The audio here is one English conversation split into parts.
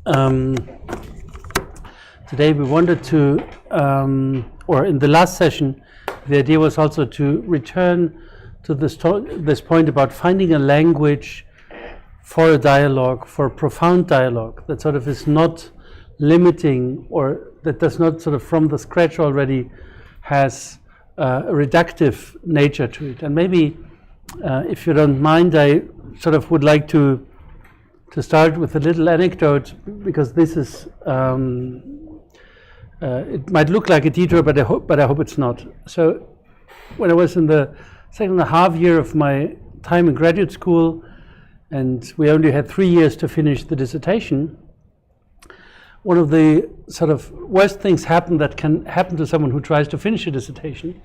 Today we wanted to, or in the last session, the idea was also to return to this point about finding a language for a dialogue, for profound dialogue, that sort of is not limiting, or that does not sort of from the scratch already has a reductive nature to it. And maybe, if you don't mind, I sort of would like to start with a little anecdote, because this is, it might look like a detour, but I hope it's not. So when I was in the second and a half year of my time in graduate school, and we only had 3 years to finish the dissertation, one of the sort of worst things that can happen to someone who tries to finish a dissertation,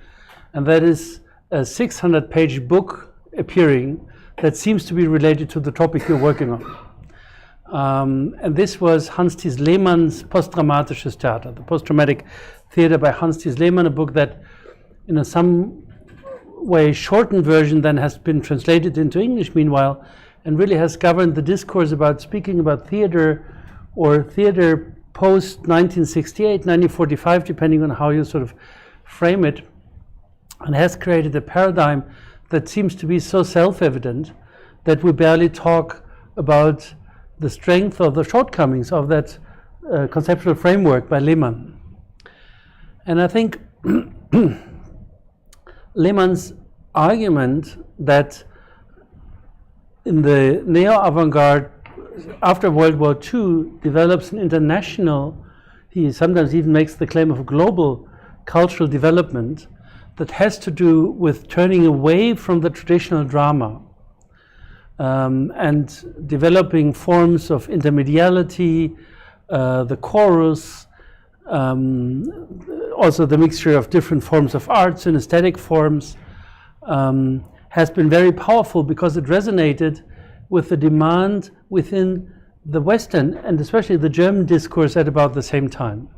and that is a 600-page book appearing that seems to be related to the topic you're working on. And this was Hans-Thies Lehmann's Postdramatisches Theater, the post-traumatic theater by Hans-Thies Lehmann, a book that in a some way shortened version then has been translated into English meanwhile, and really has governed the discourse about speaking about theater, or theater post 1968, 1945, depending on how you sort of frame it, and has created a paradigm that seems to be so self-evident that we barely talk about the strength or the shortcomings of that conceptual framework by Lehmann. And I think Lehmann's argument that in the neo-avant-garde after World War II develops an international, he sometimes even makes the claim of global cultural development that has to do with turning away from the traditional drama and developing forms of intermediality, the chorus, also the mixture of different forms of arts and aesthetic forms, has been very powerful because it resonated with the demand within the Western and especially the German discourse at about the same time.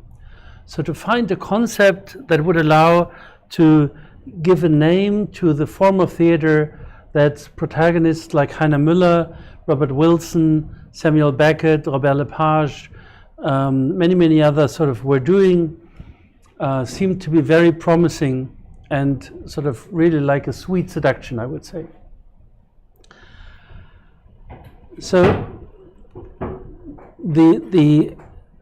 So to find a concept that would allow to give a name to the form of theater that protagonists like Heiner Müller, Robert Wilson, Samuel Beckett, Robert Lepage, many others sort of were doing, seemed to be very promising and sort of really like a sweet seduction, I would say. So the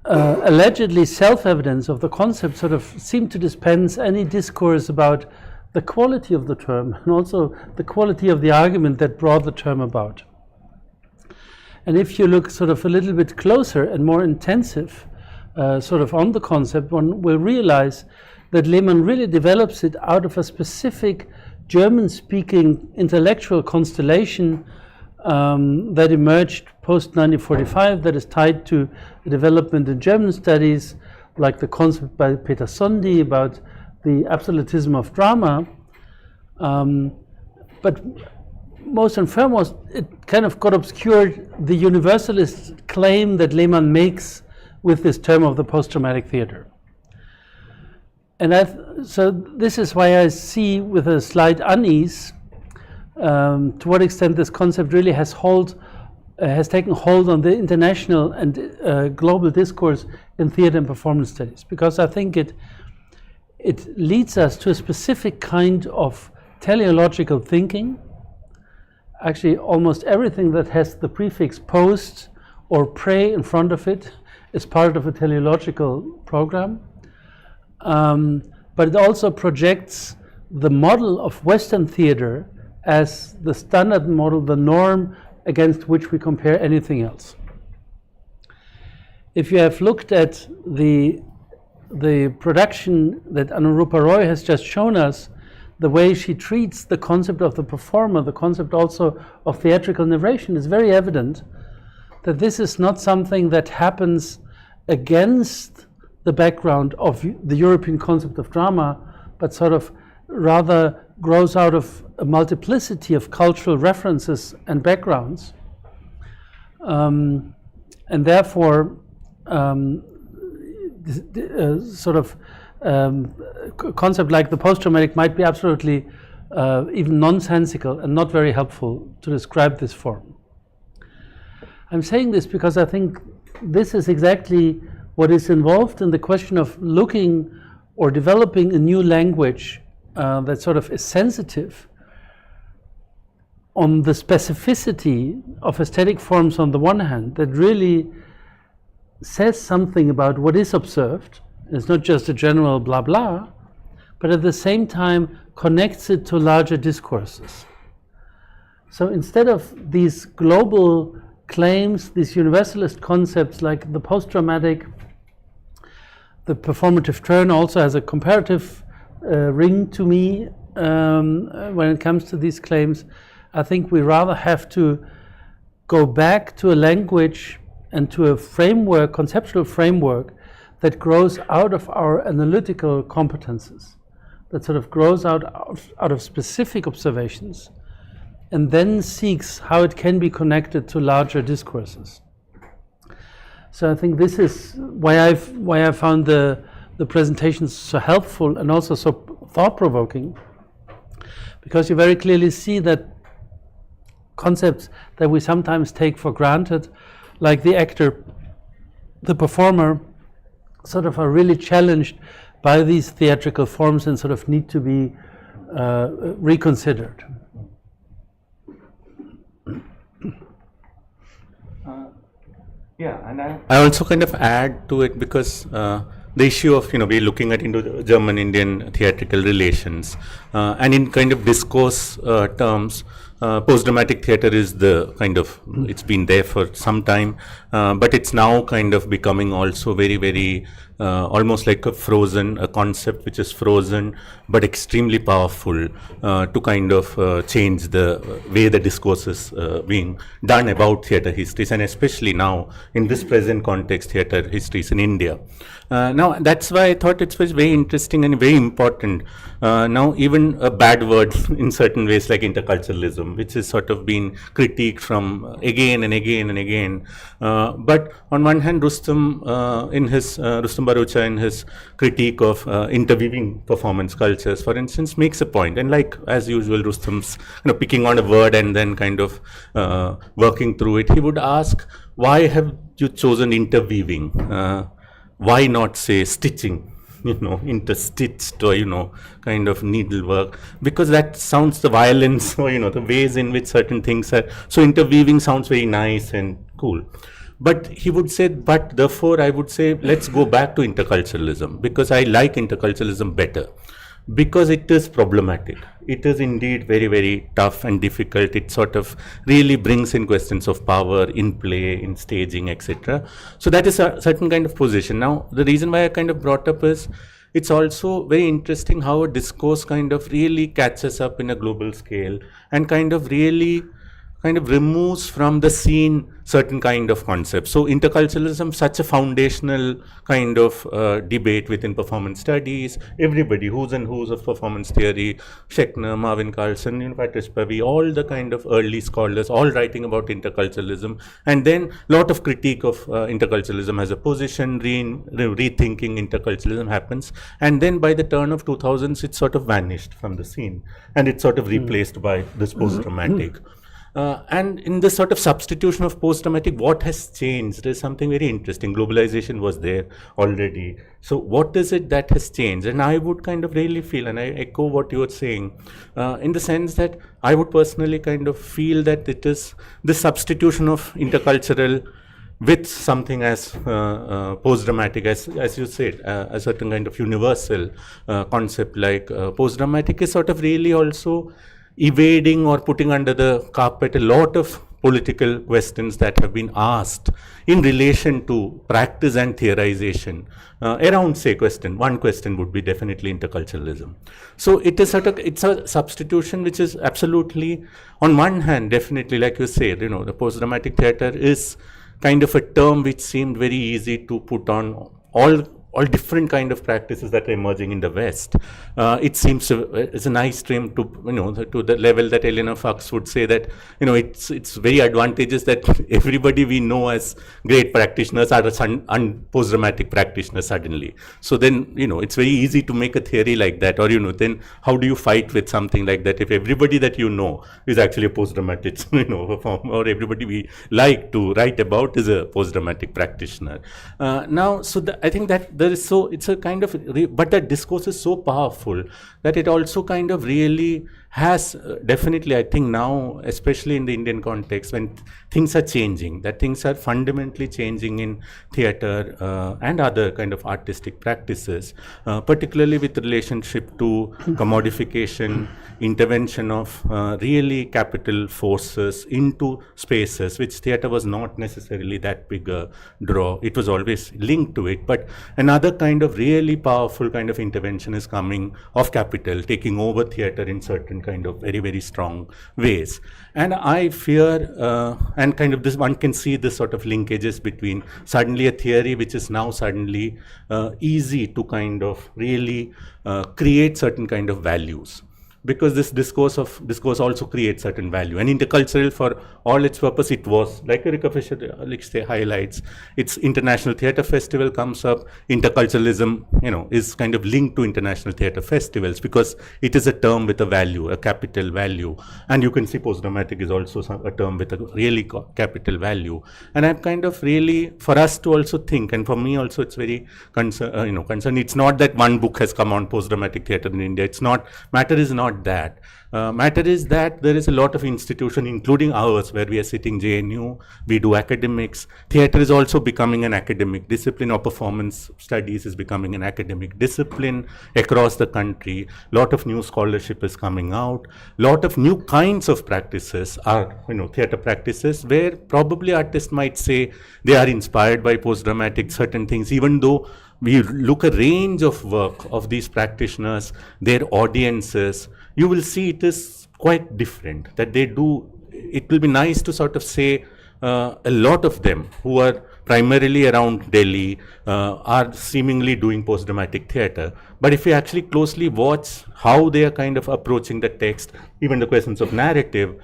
allegedly self-evidence of the concept sort of seemed to dispense any discourse about the quality of the term and also the quality of the argument that brought the term about. And if you look sort of a little bit closer and more intensive sort of on the concept, one will realize that Lehmann really develops it out of a specific German-speaking intellectual constellation that emerged post-1945, that is tied to the development in German studies, like the concept by Peter Sondy about the absolutism of drama. But most and foremost, it kind of got obscured the universalist claim that Lehmann makes with this term of the post-traumatic theater. And so this is why I see with a slight unease to what extent this concept really has taken hold on the international and global discourse in theater and performance studies, because I think it leads us to a specific kind of teleological thinking. Actually, almost everything that has the prefix post or pre in front of it is part of a teleological program. But it also projects the model of Western theater as the standard model, the norm against which we compare anything else. If you have looked at the production that Anurupa Roy has just shown us, the way she treats the concept of the performer, the concept also of theatrical narration, is very evident that this is not something that happens against the background of the European concept of drama, but sort of rather grows out of a multiplicity of cultural references and backgrounds. And therefore, sort of concept like the post-traumatic might be absolutely even nonsensical and not very helpful to describe this form. I'm saying this because I think this is exactly what is involved in the question of looking or developing a new language that sort of is sensitive on the specificity of aesthetic forms on the one hand, that really says something about what is observed. It's not just a general blah blah, but at the same time connects it to larger discourses. So instead of these global claims, these universalist concepts like the post-dramatic, the performative turn also has a comparative ring to me when it comes to these claims. I think we rather have to go back to a language and to a framework, conceptual framework, that grows out of our analytical competences, that sort of grows out of specific observations, and then seeks how it can be connected to larger discourses. So I think this is why I found the presentations so helpful and also so thought-provoking, because you very clearly see that concepts that we sometimes take for granted, like the actor, the performer, sort of are really challenged by these theatrical forms and sort of need to be reconsidered. Yeah, and I also kind of add to it because the issue of, we're looking at into the German-Indian theatrical relations, and in kind of discourse terms, post-dramatic theatre is the kind of, it's been there for some time, but it's now kind of becoming also very, very almost like a concept which is frozen but extremely powerful to kind of change the way the discourse is being done about theatre histories, and especially now in this present context, theatre histories in India. Now that's why I thought it was very interesting and very important. Now even a bad word in certain ways like interculturalism, which has sort of been critiqued from again and again and again. But on one hand, Rustam Bharucha in his critique of interweaving performance cultures, for instance, makes a point. And like as usual, Rustam's picking on a word and then kind of working through it. He would ask, why have you chosen interweaving? Why not say stitching? Interstitched or, kind of needlework, because that sounds the violence or, the ways in which certain things are. So interweaving sounds very nice and cool. But he would say, but therefore I would say, let's go back to interculturalism, because I like interculturalism better, because it is problematic. It is indeed very, very tough and difficult. It sort of really brings in questions of power in play, in staging, etc. So that is a certain kind of position. Now, the reason why I kind of brought up is, it's also very interesting how a discourse kind of really catches up in a global scale and kind of really removes from the scene certain kind of concepts. So interculturalism, such a foundational kind of debate within performance studies. Everybody, who's and who's of performance theory, Schechner, Marvin Carlson, Patrice Pavey, all the kind of early scholars, all writing about interculturalism. And then a lot of critique of interculturalism as a position, rethinking interculturalism happens. And then by the turn of 2000s, it sort of vanished from the scene. And it's sort of replaced by this post-dramatic. And in this sort of substitution of post-dramatic, what has changed? There's something very interesting. Globalization was there already. So what is it that has changed? And I would kind of really feel, and I echo what you were saying, in the sense that I would personally kind of feel that it is the substitution of intercultural with something as post-dramatic, as you said, a certain kind of universal concept like post-dramatic is sort of really also evading or putting under the carpet a lot of political questions that have been asked in relation to practice and theorization around, say, one question would be definitely interculturalism. So it is it's a substitution which is absolutely, on one hand, definitely, like you said, the post-dramatic theatre is kind of a term which seemed very easy to put on all all different kind of practices that are emerging in the West. It seems it's a nice stream to, to the level that Eleanor Fox would say that, it's very advantageous that everybody we know as great practitioners are post-dramatic practitioners suddenly. So then, it's very easy to make a theory like that, or, then how do you fight with something like that if everybody that you know is actually a post-dramatic, form, or everybody we like to write about is a post-dramatic practitioner. Now, so I think that there is it's a kind of, but that discourse is so powerful that it also kind of really has definitely, I think now, especially in the Indian context, when things are changing, that things are fundamentally changing in theatre and other kind of artistic practices, particularly with relationship to commodification, intervention of really capital forces into spaces, which theatre was not necessarily that big a draw. It was always linked to it, but another kind of really powerful kind of intervention is coming of capital, taking over theatre in certain kind of very, very strong ways. And I fear, and kind of this, one can see this sort of linkages between suddenly a theory which is now suddenly easy to kind of really create certain kind of values. Because this discourse also creates certain value. And intercultural, for all its purpose, it was, like Erika Fisher highlights, its International Theatre Festival comes up, interculturalism, is kind of linked to international theatre festivals because it is a term with a value, a capital value. And you can see post-dramatic is also a term with a really capital value. And I'm kind of really, for us to also think, and for me also it's very concerned. It's not that one book has come on post-dramatic theatre in India. Matter is not that. Matter is that there is a lot of institution, including ours, where we are sitting JNU, we do academics. Theatre is also becoming an academic discipline, or performance studies is becoming an academic discipline across the country. Lot of new scholarship is coming out. Lot of new kinds of practices are, theatre practices, where probably artists might say they are inspired by post-dramatic certain things, even though we look a range of work of these practitioners, their audiences, you will see it is quite different, that they do. It will be nice to sort of say a lot of them who are primarily around Delhi are seemingly doing post-dramatic theatre. But if you actually closely watch how they are kind of approaching the text, even the questions of narrative,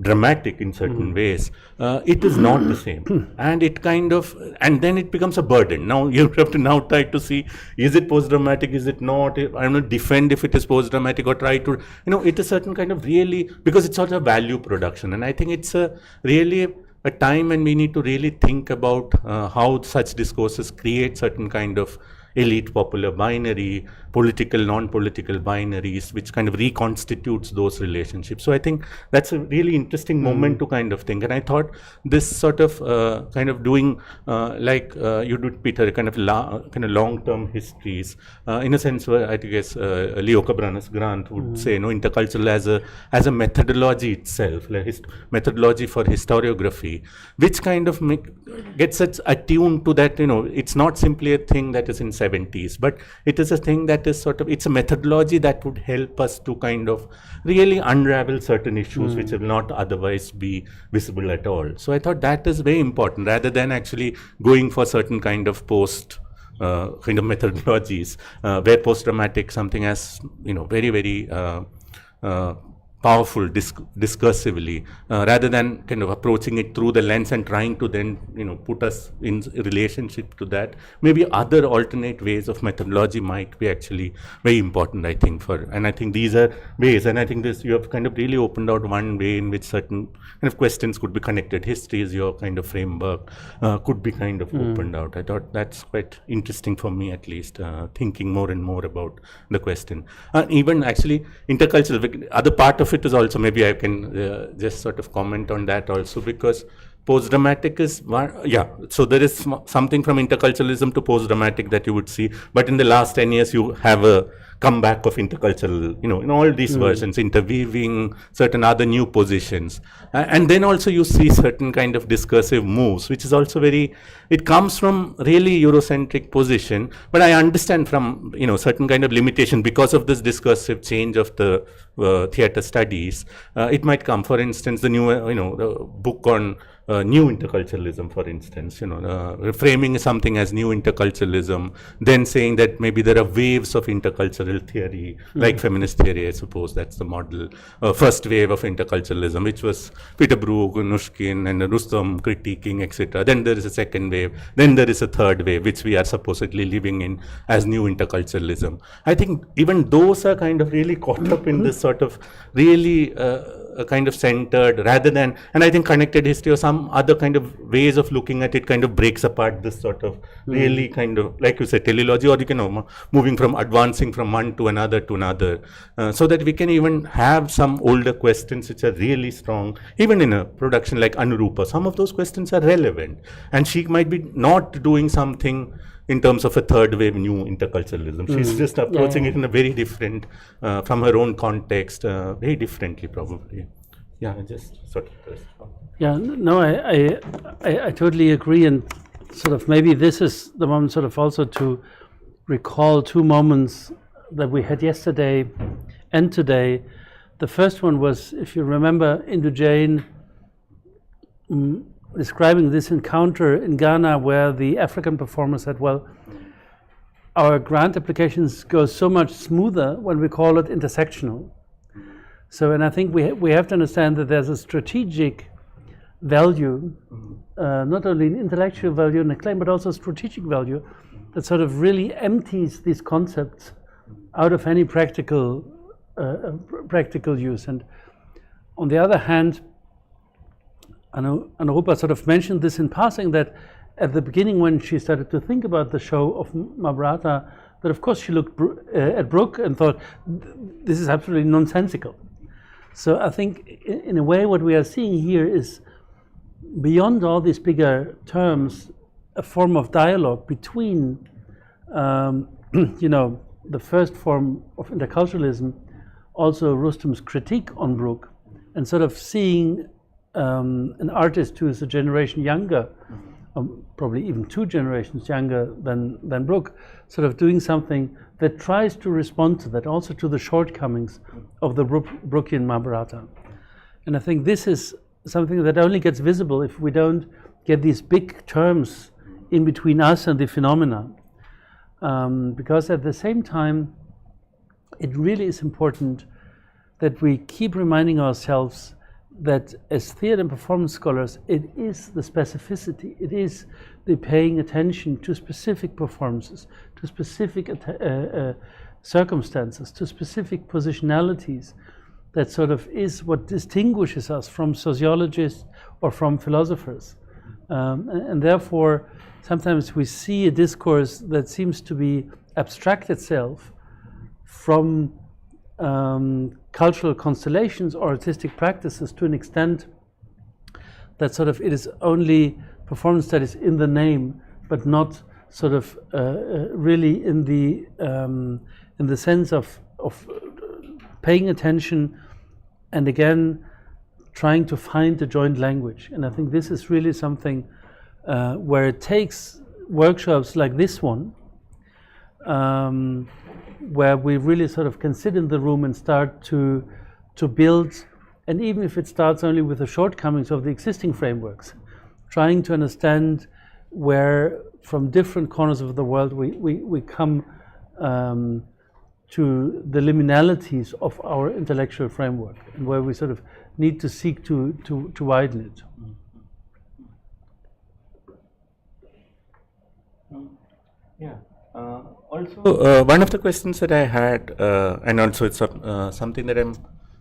dramatic in certain ways, it is not the same. And it kind of, and then it becomes a burden. Now you have to now try to see, is it post-dramatic, is it not? I'm not defend if it is post-dramatic, or try to, it is certain kind of really, because it's sort of value production. And I think it's really a time when we need to really think about how such discourses create certain kind of elite popular binary, political, non-political binaries, which kind of reconstitutes those relationships. So I think that's a really interesting moment to kind of think. And I thought this sort of kind of doing like you did, Peter, kind of long-term histories, in a sense where I guess Leo Cabranes Grant would say, intercultural as a methodology itself, like methodology for historiography, which kind of gets us attuned to that, it's not simply a thing that is in 70s, but it is a thing that is sort of, it's a methodology that would help us to kind of really unravel certain issues which will not otherwise be visible at all. So I thought that is very important, rather than actually going for certain kind of kind of methodologies where post-dramatic something as, very, very powerful discursively, rather than kind of approaching it through the lens and trying to then put us in relationship to that. Maybe other alternate ways of methodology might be actually very important, I think, and I think these are ways, and I think you have kind of really opened out one way in which certain kind of questions could be connected. History is your kind of framework, could be kind of opened out. I thought that's quite interesting for me, at least, thinking more and more about the question. Even actually intercultural, other part of it is also, maybe I can just sort of comment on that also, because post-dramatic is one, so there is something from interculturalism to post-dramatic that you would see, but in the last 10 years you have a comeback of intercultural, in all these versions, interweaving certain other new positions. And then also you see certain kind of discursive moves, which is also it comes from really Eurocentric position, but I understand from, certain kind of limitation because of this discursive change of the theatre studies. It might come, for instance, the new, the book on new interculturalism, for instance, reframing something as new interculturalism, then saying that maybe there are waves of intercultural theory, like feminist theory, I suppose that's the model. First wave of interculturalism, which was Peter Brook, Nushkin, and Rustam critiquing, etc. Then there is a second wave. Then there is a third wave, which we are supposedly living in as new interculturalism. I think even those are kind of really caught up in this sort of really kind of centered rather than, and I think connected history or some other kind of ways of looking at it kind of breaks apart this sort of really kind of, like you said, teleology, or you can moving from advancing from one to another, so that we can even have some older questions which are really strong, even in a production like Anurupa. Some of those questions are relevant, and she might be not doing something in terms of a third wave new interculturalism. She's just approaching it in a very different, from her own context, very differently probably. Yeah, just sort of. Yeah, no, I totally agree, and sort of maybe this is the moment sort of also to recall two moments that we had yesterday and today. The first one was, if you remember, Indu Jain describing this encounter in Ghana where the African performer said, well, our grant applications go so much smoother when we call it intersectional. So, and I think we have to understand that there's a strategic value, not only an intellectual value and a claim, but also a strategic value that sort of really empties these concepts out of any practical use. And on the other hand, Anurupa sort of mentioned this in passing, that at the beginning when she started to think about the show of Mahabharata, that of course she looked at Brooke and thought, this is absolutely nonsensical. So I think in a way what we are seeing here is, beyond all these bigger terms, a form of dialogue between, the first form of interculturalism, also Rustam's critique on Brooke, and sort of seeing an artist who is a generation younger, probably even 2 generations younger than Brooke, sort of doing something that tries to respond to that, also to the shortcomings of the Brookean Mahabharata. And I think this is something that only gets visible if we don't get these big terms in between us and the phenomena. Because at the same time, it really is important that we keep reminding ourselves that as theater and performance scholars, it is the specificity, it is the paying attention to specific performances, to specific circumstances, to specific positionalities, that sort of is what distinguishes us from sociologists or from philosophers. And therefore, sometimes we see a discourse that seems to be abstract itself from cultural constellations or artistic practices to an extent that sort of it is only performance studies in the name, but not sort of really in the sense of paying attention and again trying to find a joint language. And I think this is really something where it takes workshops like this one, where we really sort of can sit in the room and start to build, and even if it starts only with the shortcomings of the existing frameworks, trying to understand where from different corners of the world we come to the liminalities of our intellectual framework, and where we sort of need to seek to widen it. Yeah. Also, one of the questions that I had, and also it's something that I'm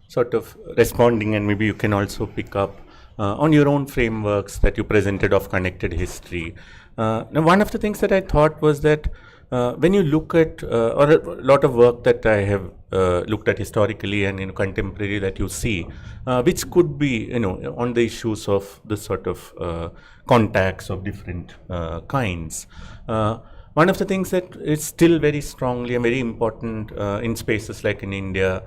sort of responding, and maybe you can also pick up on your own frameworks that you presented of connected history. Now, one of the things that I thought was that when you look at, or a lot of work that I have looked at historically and in contemporary that you see, which could be, on the issues of this sort of contacts of different kinds. One of the things that is still very strongly and very important in spaces like in India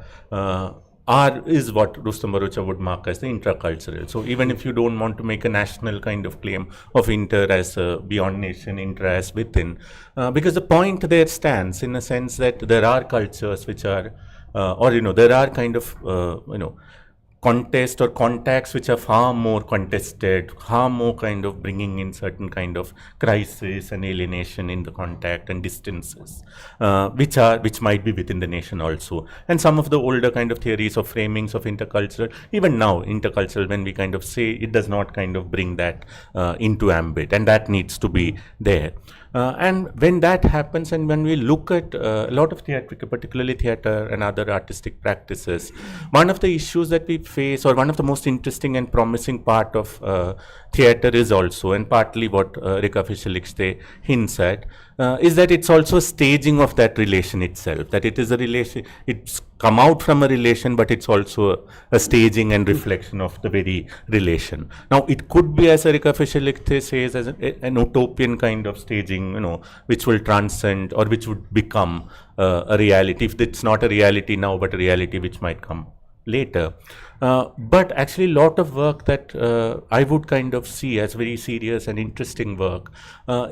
is what Rustam Bharucha would mark as the intracultural. So even if you don't want to make a national kind of claim of inter as beyond nation, intra as within, because the point there stands in a sense that there are cultures which are, there are kind of, contest or contacts which are far more contested, far more kind of bringing in certain kind of crisis and alienation in the contact and distances, which might be within the nation also. And some of the older kind of theories of framings of intercultural, even now intercultural, when we kind of say, it does not kind of bring that into ambit, and that needs to be there. And when that happens, and when we look at a lot of theatrical, particularly theatre and other artistic practices, one of the issues that we face, or one of the most interesting and promising part of theatre is also, and partly what Rika Fischer-Lichste hints at, is that it's also a staging of that relation itself, that it is a relation, it's come out from a relation, but it's also a staging and reflection of the very relation. Now, it could be, as Rika Fischer-Lichste says, as an utopian kind of staging, which will transcend, or which would become a reality, if it's not a reality now, but a reality which might come later. But actually, a lot of work that I would kind of see as very serious and interesting work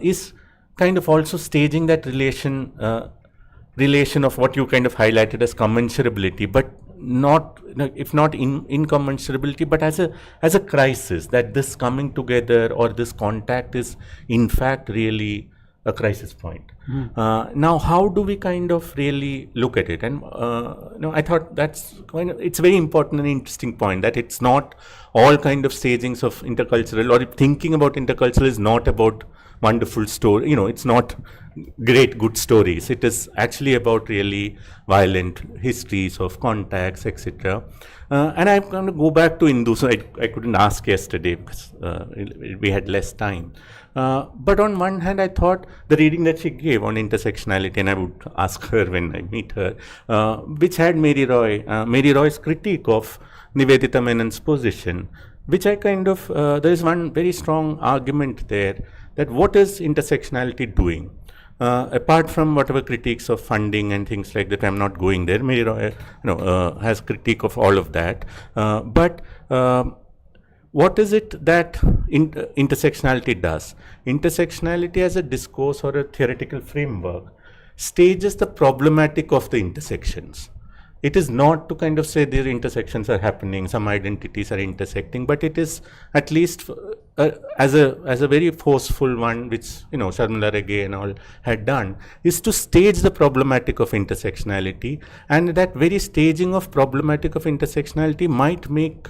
is kind of also staging that relation of what you kind of highlighted as commensurability, but not, if not incommensurability, but as a crisis, that this coming together or this contact is in fact really a crisis point. Now, how do we kind of really look at it? And I thought that's it's a very important and interesting point, that it's not all kind of stagings of intercultural, or thinking about intercultural is not about wonderful story, it's not great good stories. It is actually about really violent histories of contacts, etc. And I'm going to go back to Indu, so I couldn't ask yesterday because we had less time. But on one hand, I thought the reading that she gave on intersectionality, and I would ask her when I meet her, which had Mary Roy's critique of Nivedita Menon's position, which I kind of, there is one very strong argument there, that what is intersectionality doing? Apart from whatever critiques of funding and things like that, I'm not going there. Mary Roy, has critique of all of that. But what is it that intersectionality does? Intersectionality as a discourse or a theoretical framework stages the problematic of the intersections. It is not to kind of say these intersections are happening, some identities are intersecting, but it is at least as a very forceful one, which Sharmila Rege and all had done, is to stage the problematic of intersectionality, and that very staging of problematic of intersectionality might make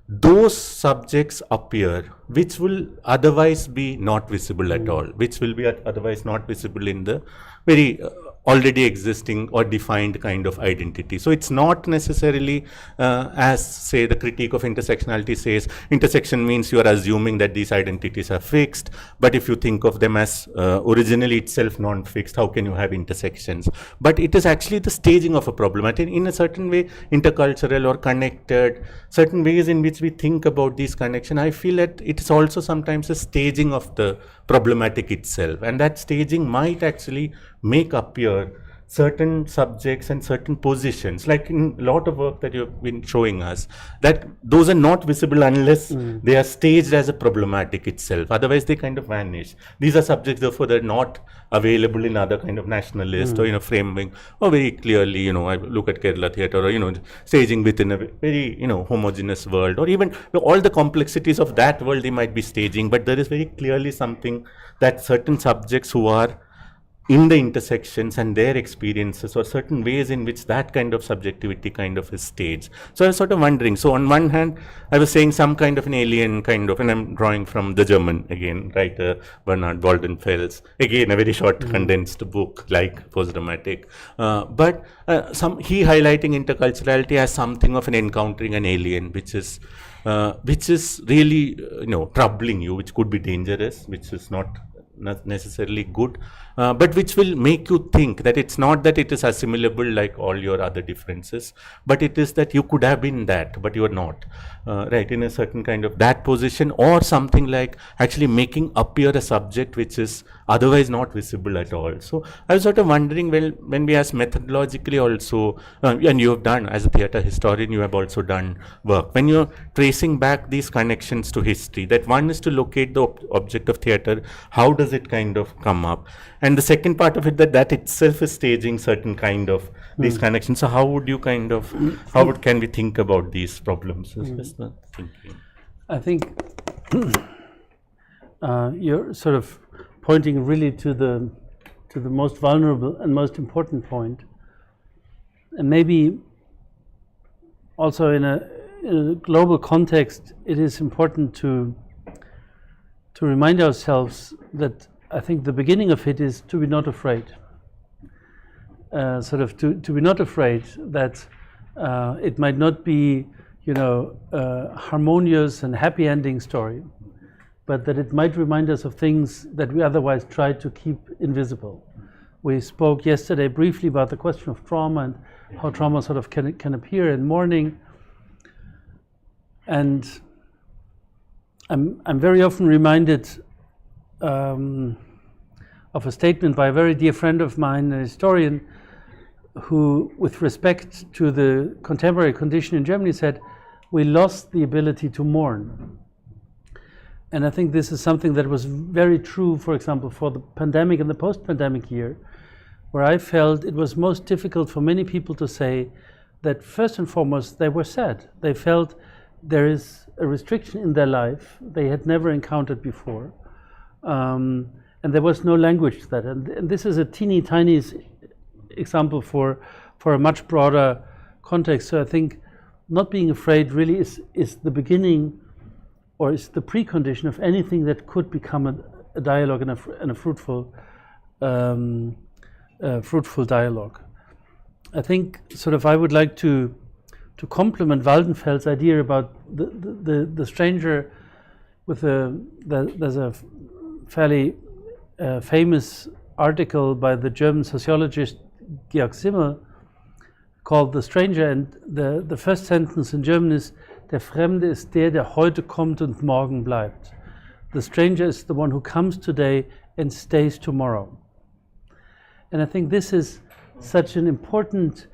those subjects appear which will otherwise be not visible at all, which will be otherwise not visible in the very already existing or defined kind of identity. So it's not necessarily as, say, the critique of intersectionality says, intersection means you are assuming that these identities are fixed, but if you think of them as originally itself non-fixed, how can you have intersections? But it is actually the staging of a problem. I think in a certain way, intercultural or connected, certain ways in which we think about these connections, I feel that it is also sometimes a staging of the problematic itself, and that staging might actually make appear certain subjects and certain positions, like in a lot of work that you've been showing us, that those are not visible unless they are staged as a problematic itself. Otherwise, they kind of vanish. These are subjects, therefore, that are not available in other kind of nationalist or framing, or very clearly, I look at Kerala theatre, or staging within a very homogeneous world, or even all the complexities of that world they might be staging. But there is very clearly something that certain subjects who are in the intersections and their experiences, or certain ways in which that kind of subjectivity kind of is staged. So I was sort of wondering, so on one hand, I was saying some kind of an alien kind of, and I'm drawing from the German, again, writer Bernhard Waldenfels, again, a very short condensed book, like Postdramatic. But he highlighting interculturality as something of an encountering an alien, which is really, troubling you, which could be dangerous, which is not necessarily good, but which will make you think that it's not that it is assimilable like all your other differences, but it is that you could have been that, but you are not, right, in a certain kind of that position, or something like actually making appear a subject which is otherwise not visible at all. So I was sort of wondering, well, when we ask methodologically also, and you have done, as a theatre historian, you have also done work, when you're tracing back these connections to history, that one is to locate the object of theatre, how does does it kind of come up? And the second part of it, that itself is staging certain kind of these connections. So how would you kind of, can we think about these problems? Is the thinking. I think you're sort of pointing really to the most vulnerable and most important point. And maybe also in a global context, it is important to remind ourselves that I think the beginning of it is to be not afraid. To be not afraid that it might not be, a harmonious and happy ending story, but that it might remind us of things that we otherwise try to keep invisible. We spoke yesterday briefly about the question of trauma and how trauma sort of can appear in mourning. And I'm very often reminded of a statement by a very dear friend of mine, a historian, who, with respect to the contemporary condition in Germany, said, "We lost the ability to mourn." And I think this is something that was very true, for example, for the pandemic and the post-pandemic year, where I felt it was most difficult for many people to say that first and foremost they were sad. They felt there is a restriction in their life they had never encountered before, and there was no language to that. And this is a teeny tiny example for a much broader context. So I think not being afraid really is the beginning, or is the precondition of anything that could become a dialogue and a fruitful dialogue. I think I would like to complement Waldenfeld's idea about the stranger with there's a fairly famous article by the German sociologist Georg Simmel called "The Stranger," and the first sentence in German is, "Der Fremde ist der heute kommt und morgen bleibt." The stranger is the one who comes today and stays tomorrow. And I think this is such an important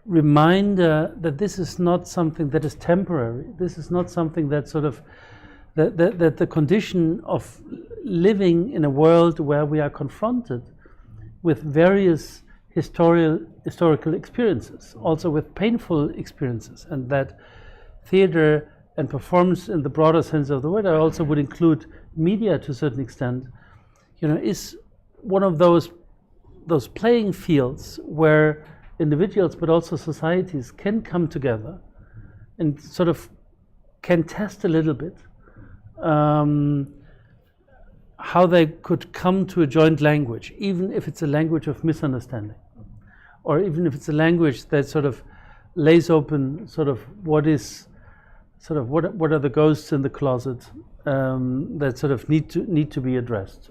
reminder that this is not something that is temporary. This is not something that that the condition of living in a world where we are confronted with various historical experiences, also with painful experiences, and that theater and performance in the broader sense of the word, I also would include media to a certain extent, is one of those playing fields where individuals but also societies can come together and can test a little bit how they could come to a joint language, even if it's a language of misunderstanding, or even if it's a language that lays open what are the ghosts in the closet that need to be addressed.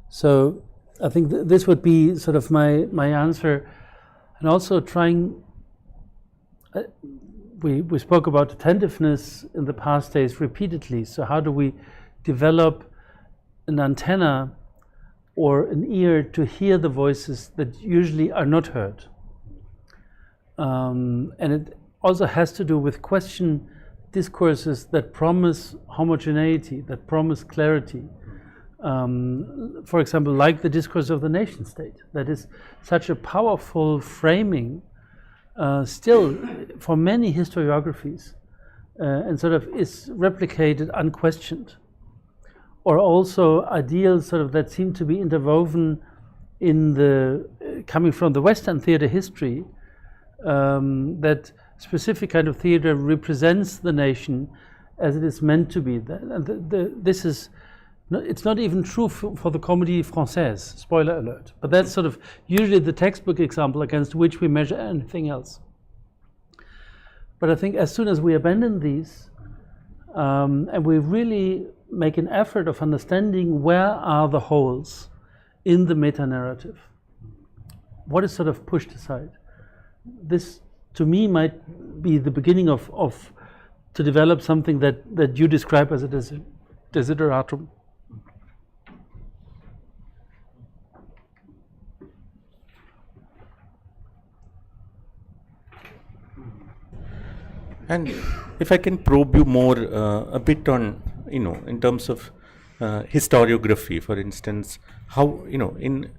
So I think this would be my answer, and also trying. We spoke about attentiveness in the past days repeatedly. So how do we develop an antenna or an ear to hear the voices that usually are not heard? And it also has to do with question discourses that promise homogeneity, that promise clarity. For example, like the discourse of the nation state, that is such a powerful framing still for many historiographies, and is replicated unquestioned. Or also ideals that seem to be interwoven in coming from the Western theater history, that specific kind of theater represents the nation as it is meant to be. This is. It's not even true for the Comédie Française, spoiler alert, but that's usually the textbook example against which we measure anything else. But I think as soon as we abandon these, and we really make an effort of understanding where are the holes in the meta-narrative, what is pushed aside, this to me might be the beginning to develop something that you describe as a desideratum. And if I can probe you more a bit on, in terms of historiography, for instance, how, in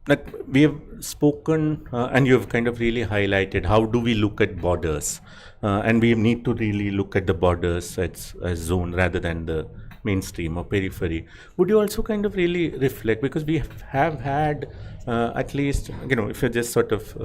like we have spoken and you have kind of really highlighted how do we look at borders, and we need to really look at the borders as zone rather than the mainstream or periphery. Would you also kind of really reflect, because we have had at least, if you're just sort of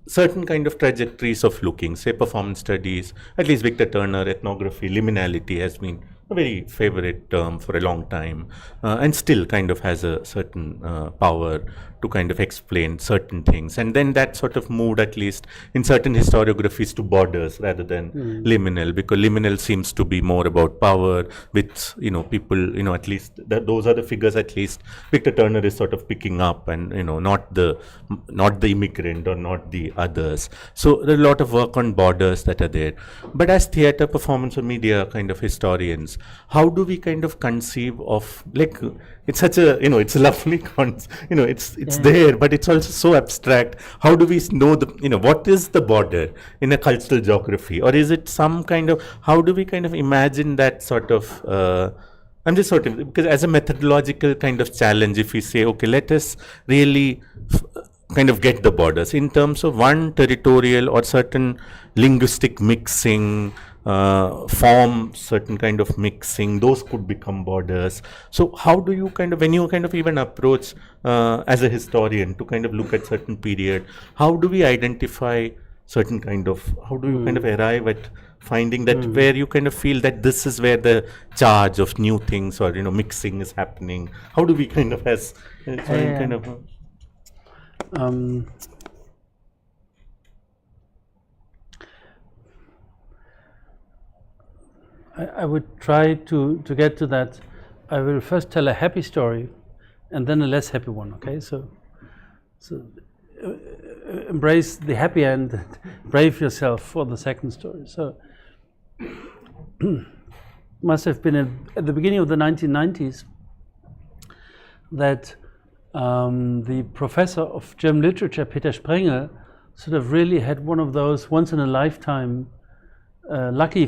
certain kind of trajectories of looking, say performance studies, at least Victor Turner, ethnography, liminality has been a very favorite term for a long time, and still kind of has a certain power to kind of explain certain things. And then that sort of moved, at least in certain historiographies, to borders rather than liminal, because liminal seems to be more about power with, people, at least those are the figures at least Victor Turner is sort of picking up, and, not the immigrant or not the others. So there are a lot of work on borders that are there. But as theatre, performance or media kind of historians, how do we kind of conceive of, like, it's such a, it's a lovely, it's there, but it's also so abstract. How do we know what is the border in a cultural geography? Or is it some kind of, how do we kind of imagine that sort of, I'm just sort of, because as a methodological kind of challenge, if we say, okay, let us really kind of get the borders in terms of one territorial or certain linguistic mixing, form certain kind of mixing, those could become borders. So how do you kind of, when you kind of even approach as a historian to kind of look at certain period, how do we identify certain kind of, how do you kind of arrive at finding that where you kind of feel that this is where the charge of new things or mixing is happening? How do we kind of kind of I would try to get to that. I will first tell a happy story and then a less happy one, okay? So embrace the happy end, brave yourself for the second story. So must have been at the beginning of the 1990s that the professor of German literature, Peter Sprengel, sort of really had one of those once in a lifetime lucky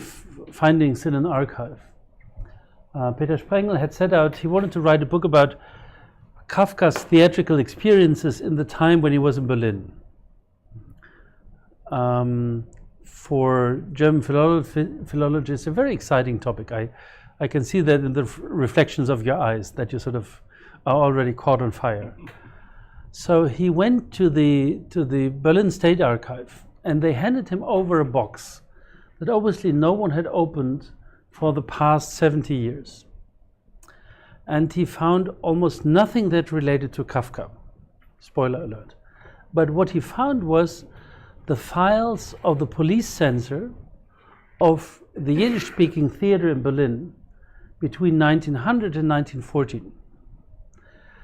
findings in an archive. Peter Sprengel had set out, he wanted to write a book about Kafka's theatrical experiences in the time when he was in Berlin. For German philologists, a very exciting topic. I can see that in the reflections of your eyes, that you sort of are already caught on fire. So he went to the Berlin State Archive, and they handed him over a box that obviously no one had opened for the past 70 years. And he found almost nothing that related to Kafka. Spoiler alert. But what he found was the files of the police censor of the Yiddish-speaking theater in Berlin between 1900 and 1914.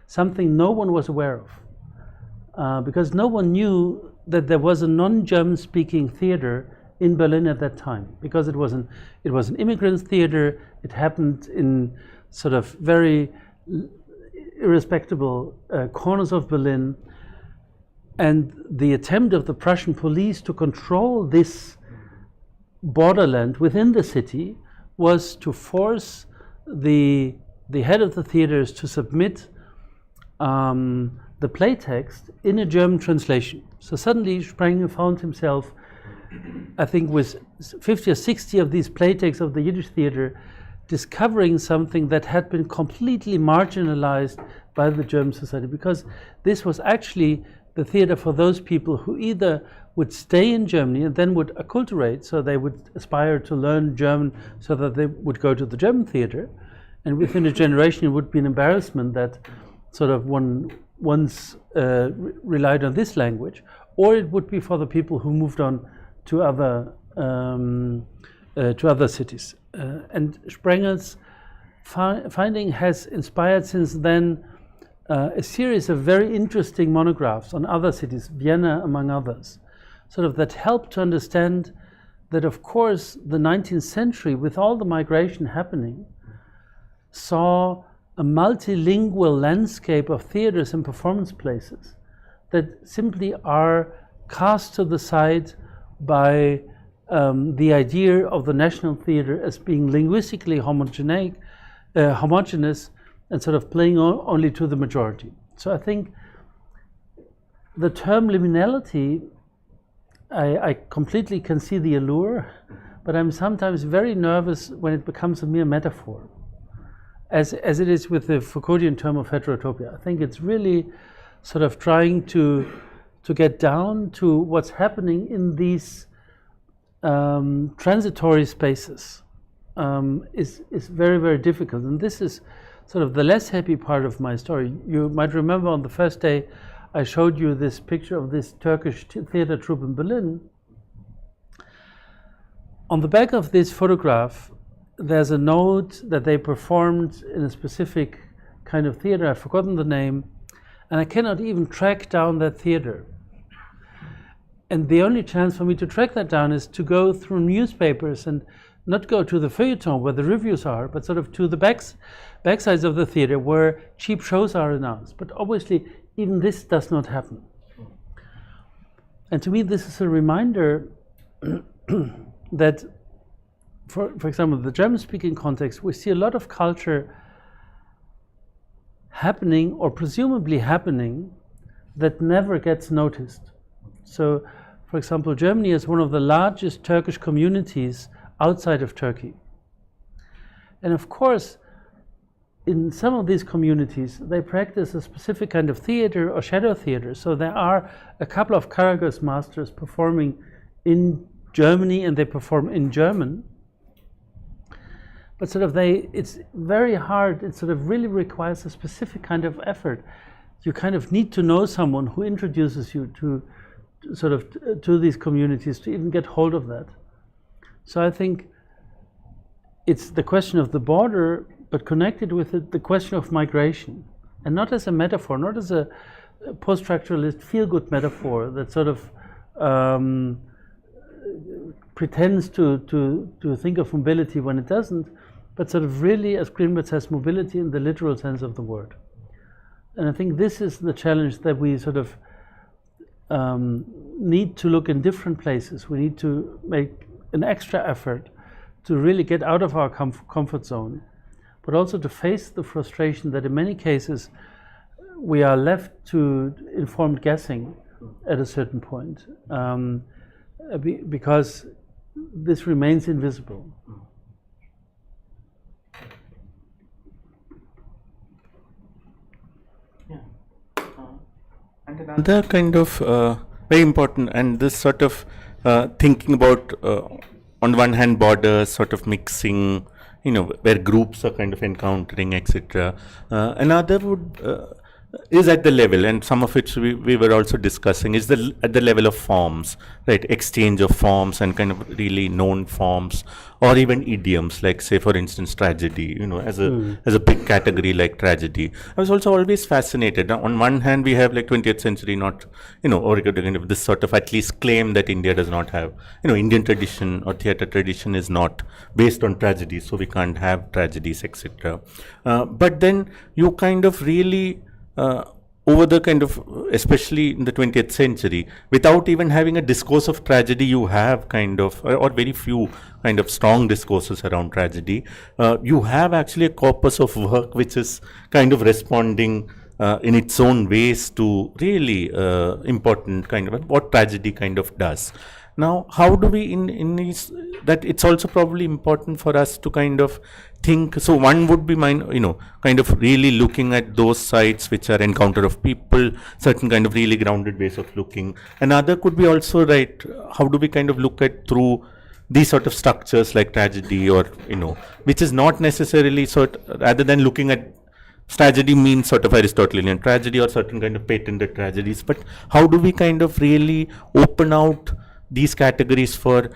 Something no one was aware of, because no one knew that there was a non-German speaking theater in Berlin at that time, because it was an immigrant theater. It happened in sort of very irrespectable corners of Berlin, and the attempt of the Prussian police to control this borderland within the city was to force the head of the theaters to submit the play text in a German translation. So suddenly Sprengel found himself, I think, with 50 or 60 of these play texts of the Yiddish theater, discovering something that had been completely marginalized by the German society, because this was actually the theater for those people who either would stay in Germany and then would acculturate, so they would aspire to learn German so that they would go to the German theater, and within a generation it would be an embarrassment that sort of one once relied on this language, or it would be for the people who moved on to other cities. And Sprengel's finding has inspired since then a series of very interesting monographs on other cities, Vienna among others, sort of that help to understand that, of course, the 19th century, with all the migration happening, saw a multilingual landscape of theaters and performance places that simply are cast to the side by the idea of the national theatre as being linguistically homogeneous and sort of playing only to the majority. So I think the term liminality, I completely can see the allure, but I'm sometimes very nervous when it becomes a mere metaphor, as it is with the Foucauldian term of heterotopia. I think it's really sort of trying to get down to what's happening in these transitory spaces is very, very difficult. And this is sort of the less happy part of my story. You might remember on the first day I showed you this picture of this Turkish theater troupe in Berlin. On the back of this photograph, there's a note that they performed in a specific kind of theater. I've forgotten the name, and I cannot even track down that theater. And the only chance for me to track that down is to go through newspapers and not go to the feuilleton where the reviews are, but sort of to the backsides of the theater where cheap shows are announced. But obviously, even this does not happen. And to me, this is a reminder that, for example, in the German-speaking context, we see a lot of culture happening or presumably happening that never gets noticed. So, for example, Germany is one of the largest Turkish communities outside of Turkey. And of course, in some of these communities, they practice a specific kind of theater or shadow theater. So there are a couple of Karagas masters performing in Germany, and they perform in German. But sort of it's very hard. It sort of really requires a specific kind of effort. You kind of need to know someone who introduces you to sort of to these communities to even get hold of that. So I think it's the question of the border, but connected with it, the question of migration, and not as a metaphor, not as a post-structuralist feel-good metaphor that sort of pretends to think of mobility when it doesn't, but sort of really, as Greenberg says, mobility in the literal sense of the word. And I think this is the challenge that we sort of need to look in different places. We need to make an extra effort to really get out of our comfort zone, but also to face the frustration that in many cases we are left to informed guessing at a certain point, because this remains invisible. And another kind of very important, and this sort of thinking about on one hand borders sort of mixing, where groups are kind of encountering, etc. Another would is at the level, and some of which we were also discussing, is at the level of forms, right? Exchange of forms and kind of really known forms, or even idioms, like say for instance tragedy, as a big category like tragedy. I was also always fascinated. On one hand we have like 20th century, not, or kind of this sort of at least claim that India does not have, Indian tradition or theatre tradition is not based on tragedy, so we can't have tragedies, etc. But then you kind of really over the kind of, especially in the 20th century, without even having a discourse of tragedy, you have kind of, or very few kind of strong discourses around tragedy. You have actually a corpus of work which is kind of responding in its own ways to really important kind of what tragedy kind of does. Now, how do we in these, that it's also probably important for us to kind of think, so one would be kind of really looking at those sites which are encounter of people, certain kind of really grounded ways of looking. Another could be also, right, how do we kind of look at through these sort of structures like tragedy, or, which is not necessarily rather than looking at tragedy means sort of Aristotelian tragedy or certain kind of patented tragedies, but how do we kind of really open out these categories for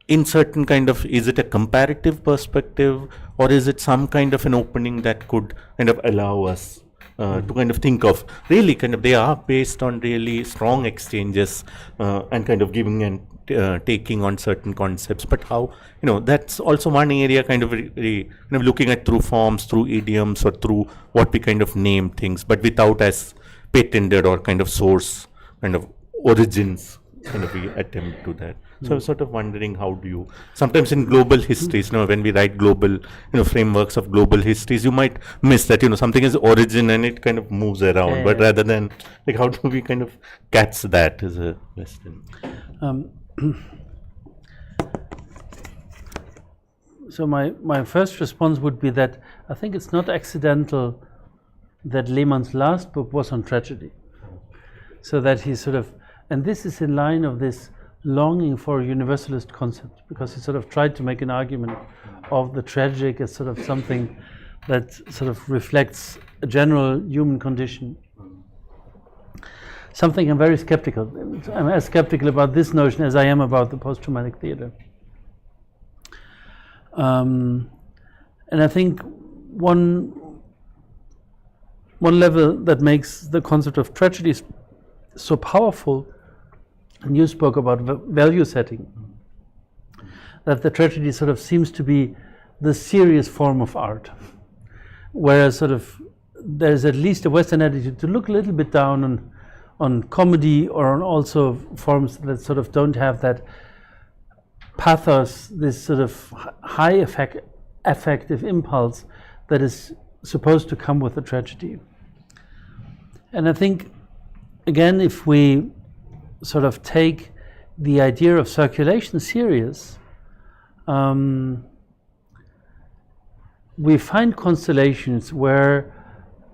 in certain kind of, is it a comparative perspective, or is it some kind of an opening that could kind of allow us to kind of think of really kind of, they are based on really strong exchanges and kind of giving and taking on certain concepts, but how, that's also one area kind of really kind of looking at through forms, through idioms, or through what we kind of name things, but without as patented or kind of source kind of origins kind of we attempt to that. So I was sort of wondering, how do you, sometimes in global histories, when we write global, frameworks of global histories, you might miss that, something is origin and it kind of moves around, but rather than, like, how do we kind of catch that is a question. So my first response would be that I think it's not accidental that Lehmann's last book was on tragedy. So that he sort of, and this is in line of this longing for a universalist concept, because he sort of tried to make an argument of the tragic as sort of something that sort of reflects a general human condition. Something I'm very skeptical. I'm as skeptical about this notion as I am about the post-traumatic theater. And I think one level that makes the concept of tragedy so powerful, and you spoke about value setting, that the tragedy sort of seems to be the serious form of art, whereas sort of there's at least a Western attitude to look a little bit down on comedy or on also forms that sort of don't have that pathos, this sort of high affective impulse that is supposed to come with a tragedy. And I think, again, if we sort of take the idea of circulation serious, we find constellations where,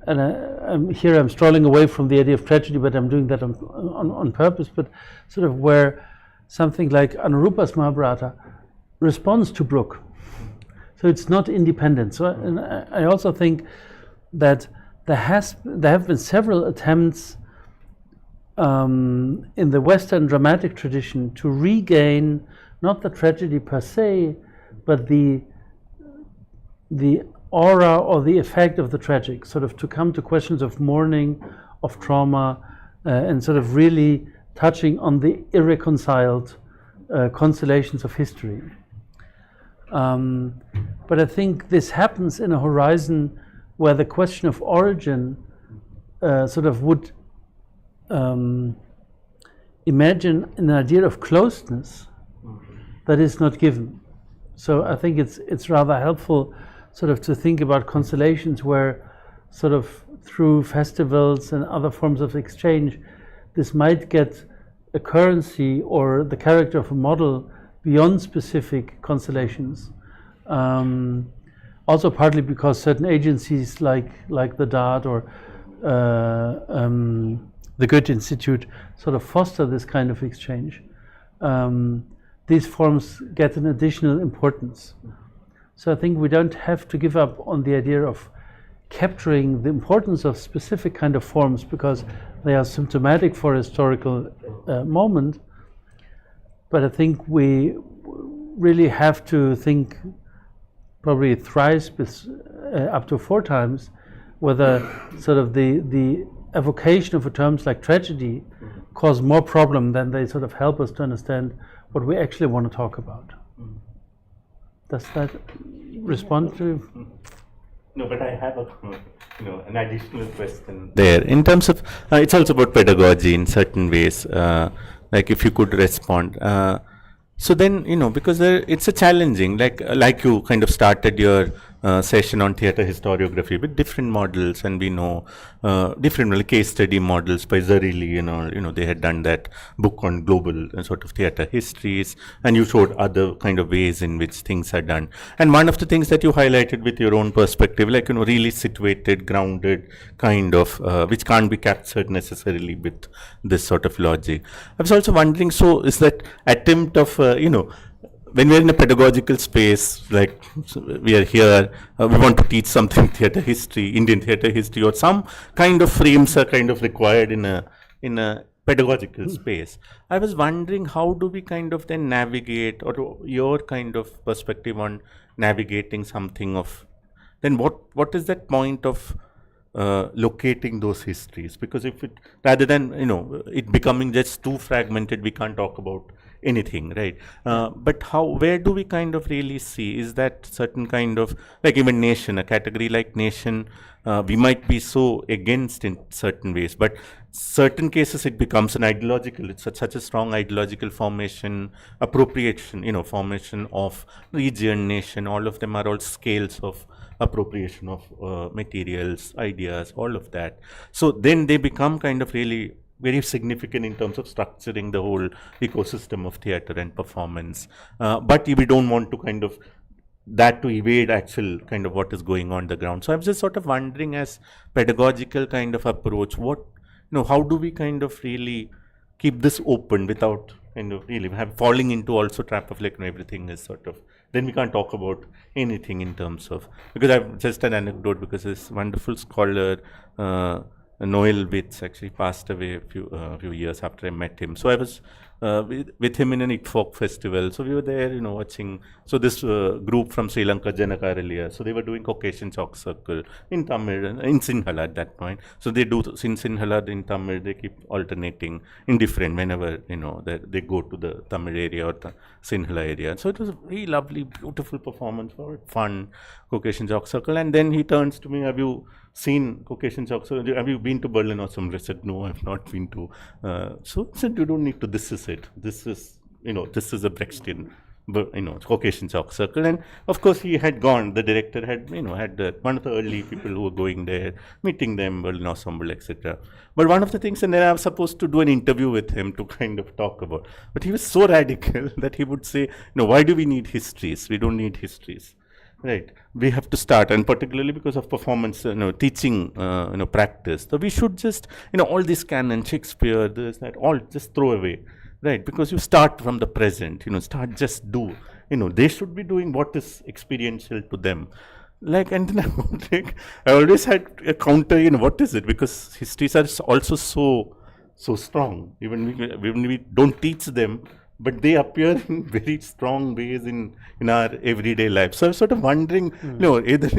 and here I'm strolling away from the idea of tragedy, but I'm doing that on purpose, but sort of where something like Anurupa's Mahabharata responds to Brooke. So it's not independent. So and I also think that there have been several attempts in the Western dramatic tradition to regain not the tragedy per se, but the aura or the effect of the tragic, sort of to come to questions of mourning, of trauma, and sort of really touching on the irreconciled constellations of history. But I think this happens in a horizon where the question of origin sort of would imagine an idea of closeness that is not given. So I think it's rather helpful sort of to think about constellations where sort of through festivals and other forms of exchange, this might get a currency or the character of a model beyond specific constellations. Also partly because certain agencies like the DART or the Goethe Institute sort of foster this kind of exchange. These forms get an additional importance. So I think we don't have to give up on the idea of capturing the importance of specific kind of forms because they are symptomatic for a historical moment. But I think we really have to think probably thrice, up to 4 times, whether sort of the evocation of terms like tragedy cause more problem than they sort of help us to understand what we actually want to talk about. Does that respond to? No, but I have an additional question there. In terms of, it's also about pedagogy in certain ways. Like if you could respond. So then, because it's a challenging, like you kind of started your session on theatre historiography with different models, and we know different case study models by Zarili, they had done that book on global sort of theatre histories, and you showed other kind of ways in which things are done. And one of the things that you highlighted with your own perspective, really situated, grounded kind of, which can't be captured necessarily with this sort of logic. I was also wondering, so is that attempt of, when we're in a pedagogical space, like we are here, we want to teach something theatre history, Indian theatre history, or some kind of frames are kind of required in a pedagogical space. I was wondering, how do we kind of then navigate, or your kind of perspective on navigating something of, then what is that point of locating those histories? Because if it, rather than, it becoming just too fragmented, we can't talk about anything, right? But where do we kind of really see is that certain kind of, like even nation, a category like nation, we might be so against in certain ways, but certain cases it becomes an ideological, it's such a strong ideological formation, appropriation, formation of region, nation, all of them are all scales of appropriation of materials, ideas, all of that. So then they become kind of really very significant in terms of structuring the whole ecosystem of theatre and performance. But we don't want to kind of that to evade actual kind of what is going on the ground. So I was just sort of wondering, as pedagogical kind of approach, how do we kind of really keep this open without kind of really falling into also trap of like everything is sort of, then we can't talk about anything in terms of, because I've just an anecdote, because this wonderful scholar Noel Witz actually passed away a few years after I met him. So I was with him in an folk festival. So we were there, watching. So this group from Sri Lanka, Janakaralia, so they were doing Caucasian Chalk Circle in Tamil, in Sinhala at that point. So they do in Sinhala, in Tamil, they keep alternating in different whenever, they go to the Tamil area or the Sinhala area. So it was a very lovely, beautiful performance, fun, Caucasian Chalk Circle. And then he turns to me, have you seen Caucasian Chalk Circle? Have you been to Berlin or somewhere? I said, no, I've not been to. So I said, you don't need to, this is it. This is a Brechtian, Caucasian Chalk Circle. And of course he had gone, the director had, had one of the early people who were going there, meeting them, Berlin Ensemble, etc. But one of the things, and then I was supposed to do an interview with him to kind of talk about, but he was so radical that he would say, why do we need histories? We don't need histories. Right, we have to start, and particularly because of performance, teaching, practice. So we should just, all this canon, Shakespeare, this, that, all just throw away, right? Because you start from the present, start just do, they should be doing what is experiential to them. Like, and then I always had a counter, what is it? Because histories are also so strong, even when we don't teach them, but they appear in very strong ways in our everyday life. So I was sort of wondering, either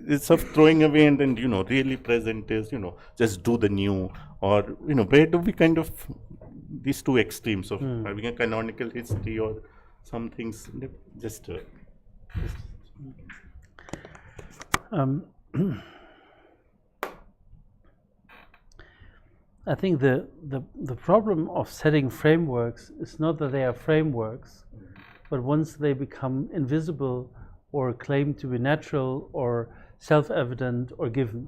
it's of throwing away and then, really present is, just do the new, or, where do we kind of, these two extremes of having a canonical history or some things, just I think the problem of setting frameworks is not that they are frameworks, but once they become invisible or claim to be natural or self-evident or given.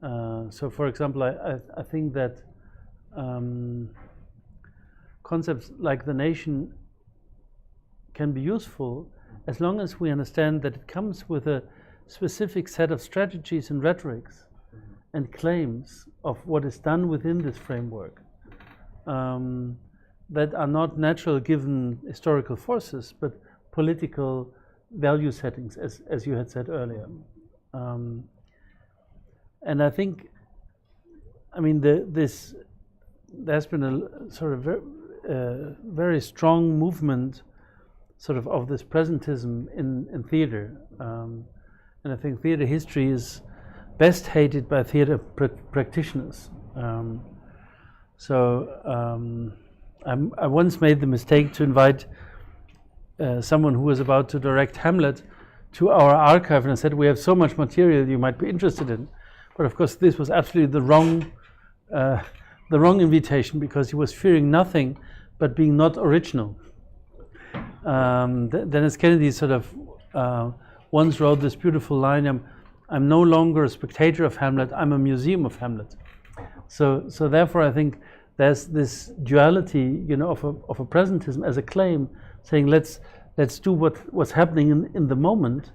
So for example, I think that concepts like the nation can be useful as long as we understand that it comes with a specific set of strategies and rhetorics and claims of what is done within this framework that are not natural given historical forces, but political value settings, as you had said earlier. And I think, there's been a sort of very strong movement sort of this presentism in theater. And I think theater history is best hated by theater practitioners. I once made the mistake to invite someone who was about to direct Hamlet to our archive, and I said, we have so much material you might be interested in. But of course this was absolutely the wrong invitation, because he was fearing nothing but being not original. Dennis Kennedy sort of once wrote this beautiful line, I'm no longer a spectator of Hamlet, I'm a museum of Hamlet. So therefore I think there's this duality, of a presentism as a claim, saying let's do what's happening in the moment.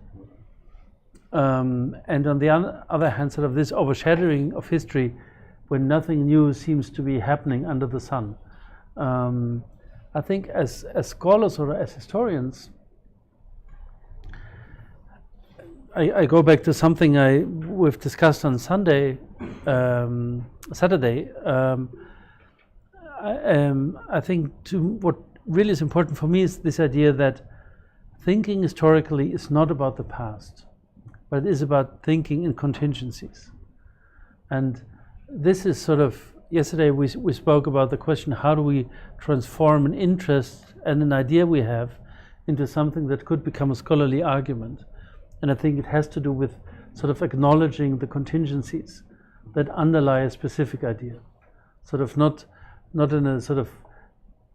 And on the other hand, sort of this overshadowing of history when nothing new seems to be happening under the sun. I think as scholars or as historians, I go back to something we've discussed on Saturday. I think what really is important for me is this idea that thinking historically is not about the past, but it is about thinking in contingencies. And this is sort of, yesterday we spoke about the question, how do we transform an interest and an idea we have into something that could become a scholarly argument. And I think it has to do with sort of acknowledging the contingencies that underlie a specific idea. Sort of not in a sort of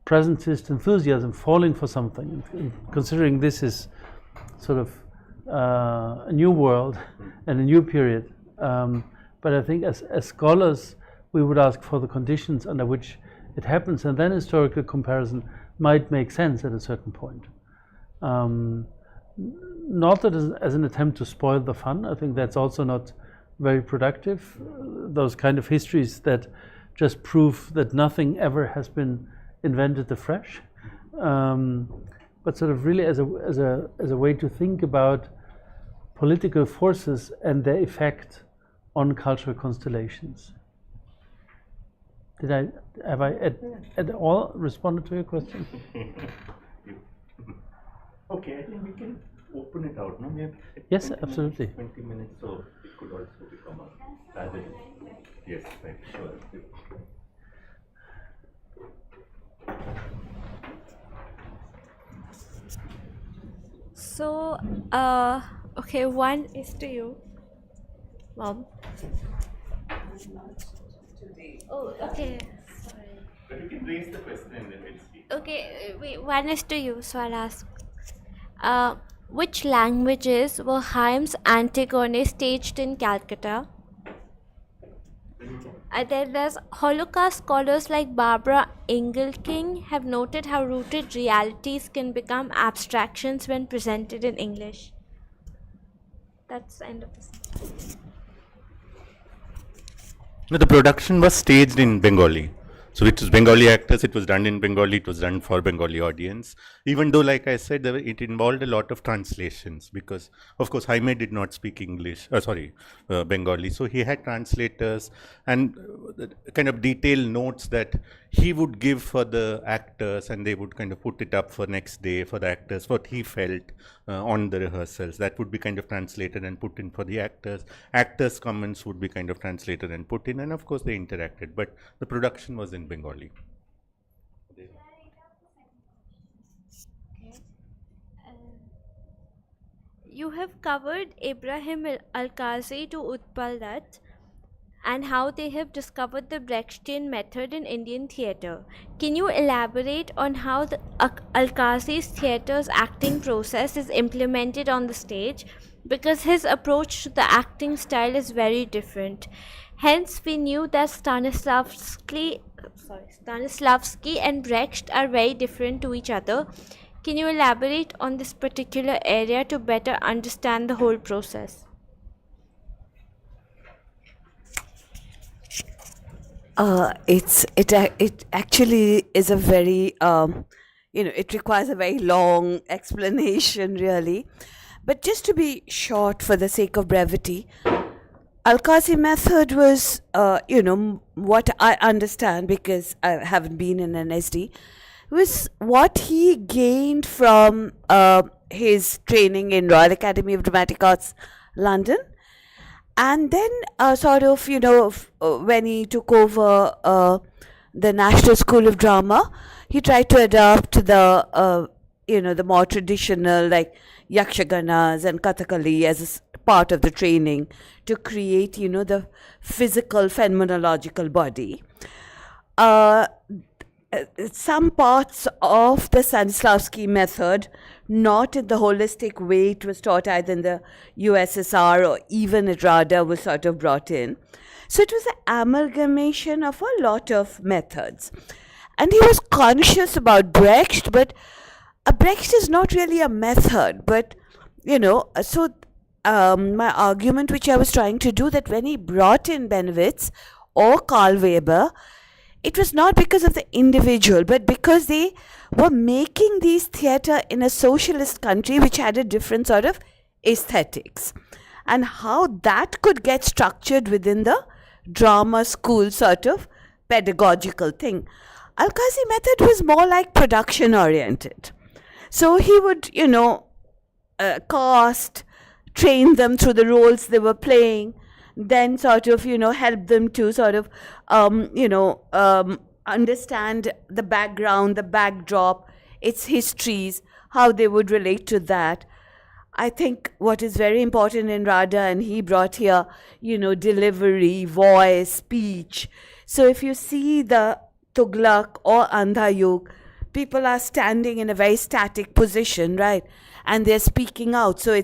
presentist enthusiasm, falling for something, and considering this is sort of a new world and a new period. But I think as scholars, we would ask for the conditions under which it happens, and then historical comparison might make sense at a certain point. Not that as an attempt to spoil the fun. I think that's also not very productive. Those kind of histories that just prove that nothing ever has been invented afresh, but sort of really as a way to think about political forces and their effect on cultural constellations. Have I at all responded to your question? Okay, I think we can open it out. No, we have yes, absolutely. 20 minutes, so it could also become a gathering. Yes, right, sure. So, okay, one is to you, Mom. Oh, okay. Sorry. But you can raise the question and then we'll see. Okay, wait, one is to you, so I'll ask. Which languages were Haim's Antigone staged in Calcutta? Then there's Holocaust scholars like Barbara Engelking have noted how rooted realities can become abstractions when presented in English. That's the end of this. No, the production was staged in Bengali. So it was Bengali actors, it was done in Bengali, it was done for Bengali audience. Even though, like I said, it involved a lot of translations because, of course, Jaime did not speak Bengali. So he had translators and kind of detailed notes that he would give for the actors, and they would kind of put it up for next day for the actors, what he felt on the rehearsals. That would be kind of translated and put in for the actors. Actors' comments would be kind of translated and put in, and of course they interacted. But the production was in Bengali. You have covered Ibrahim Al-Qazi to Utpal Dutt and how they have discovered the Brechtian method in Indian theatre. Can you elaborate on how the Al-Qazi's theatre's acting process is implemented on the stage? Because his approach to the acting style is very different. Hence, we knew that Stanislavski and Brecht are very different to each other. Can you elaborate on this particular area to better understand the whole process? It actually is a very it requires a very long explanation, really. But just to be short, for the sake of brevity, Al-Qazi method was, what I understand, because I haven't been in NSD, was what he gained from his training in Royal Academy of Dramatic Arts, London. And then when he took over the National School of Drama, he tried to adopt the, the more traditional, like Yakshaganas and Kathakali as a part of the training to create, the physical phenomenological body. Some parts of the Stanislavski method, not in the holistic way it was taught either in the USSR or even at RADA, was sort of brought in. So it was an amalgamation of a lot of methods. And he was conscious about Brecht, but Brecht is not really a method, but, my argument which I was trying to do, that when he brought in Benowitz or Karl Weber, it was not because of the individual, but because they were making these theatre in a socialist country which had a different sort of aesthetics, and how that could get structured within the drama school sort of pedagogical thing. Al-Qazi method was more like production oriented. So he would, cast, train them through the roles they were playing. then sort of, help them to sort of, understand the background, the backdrop, its histories, how they would relate to that. I think what is very important in Radha, and he brought here, delivery, voice, speech. So if you see the Tughlaq or Andha Yug, people are standing in a very static position, right? And they're speaking out. So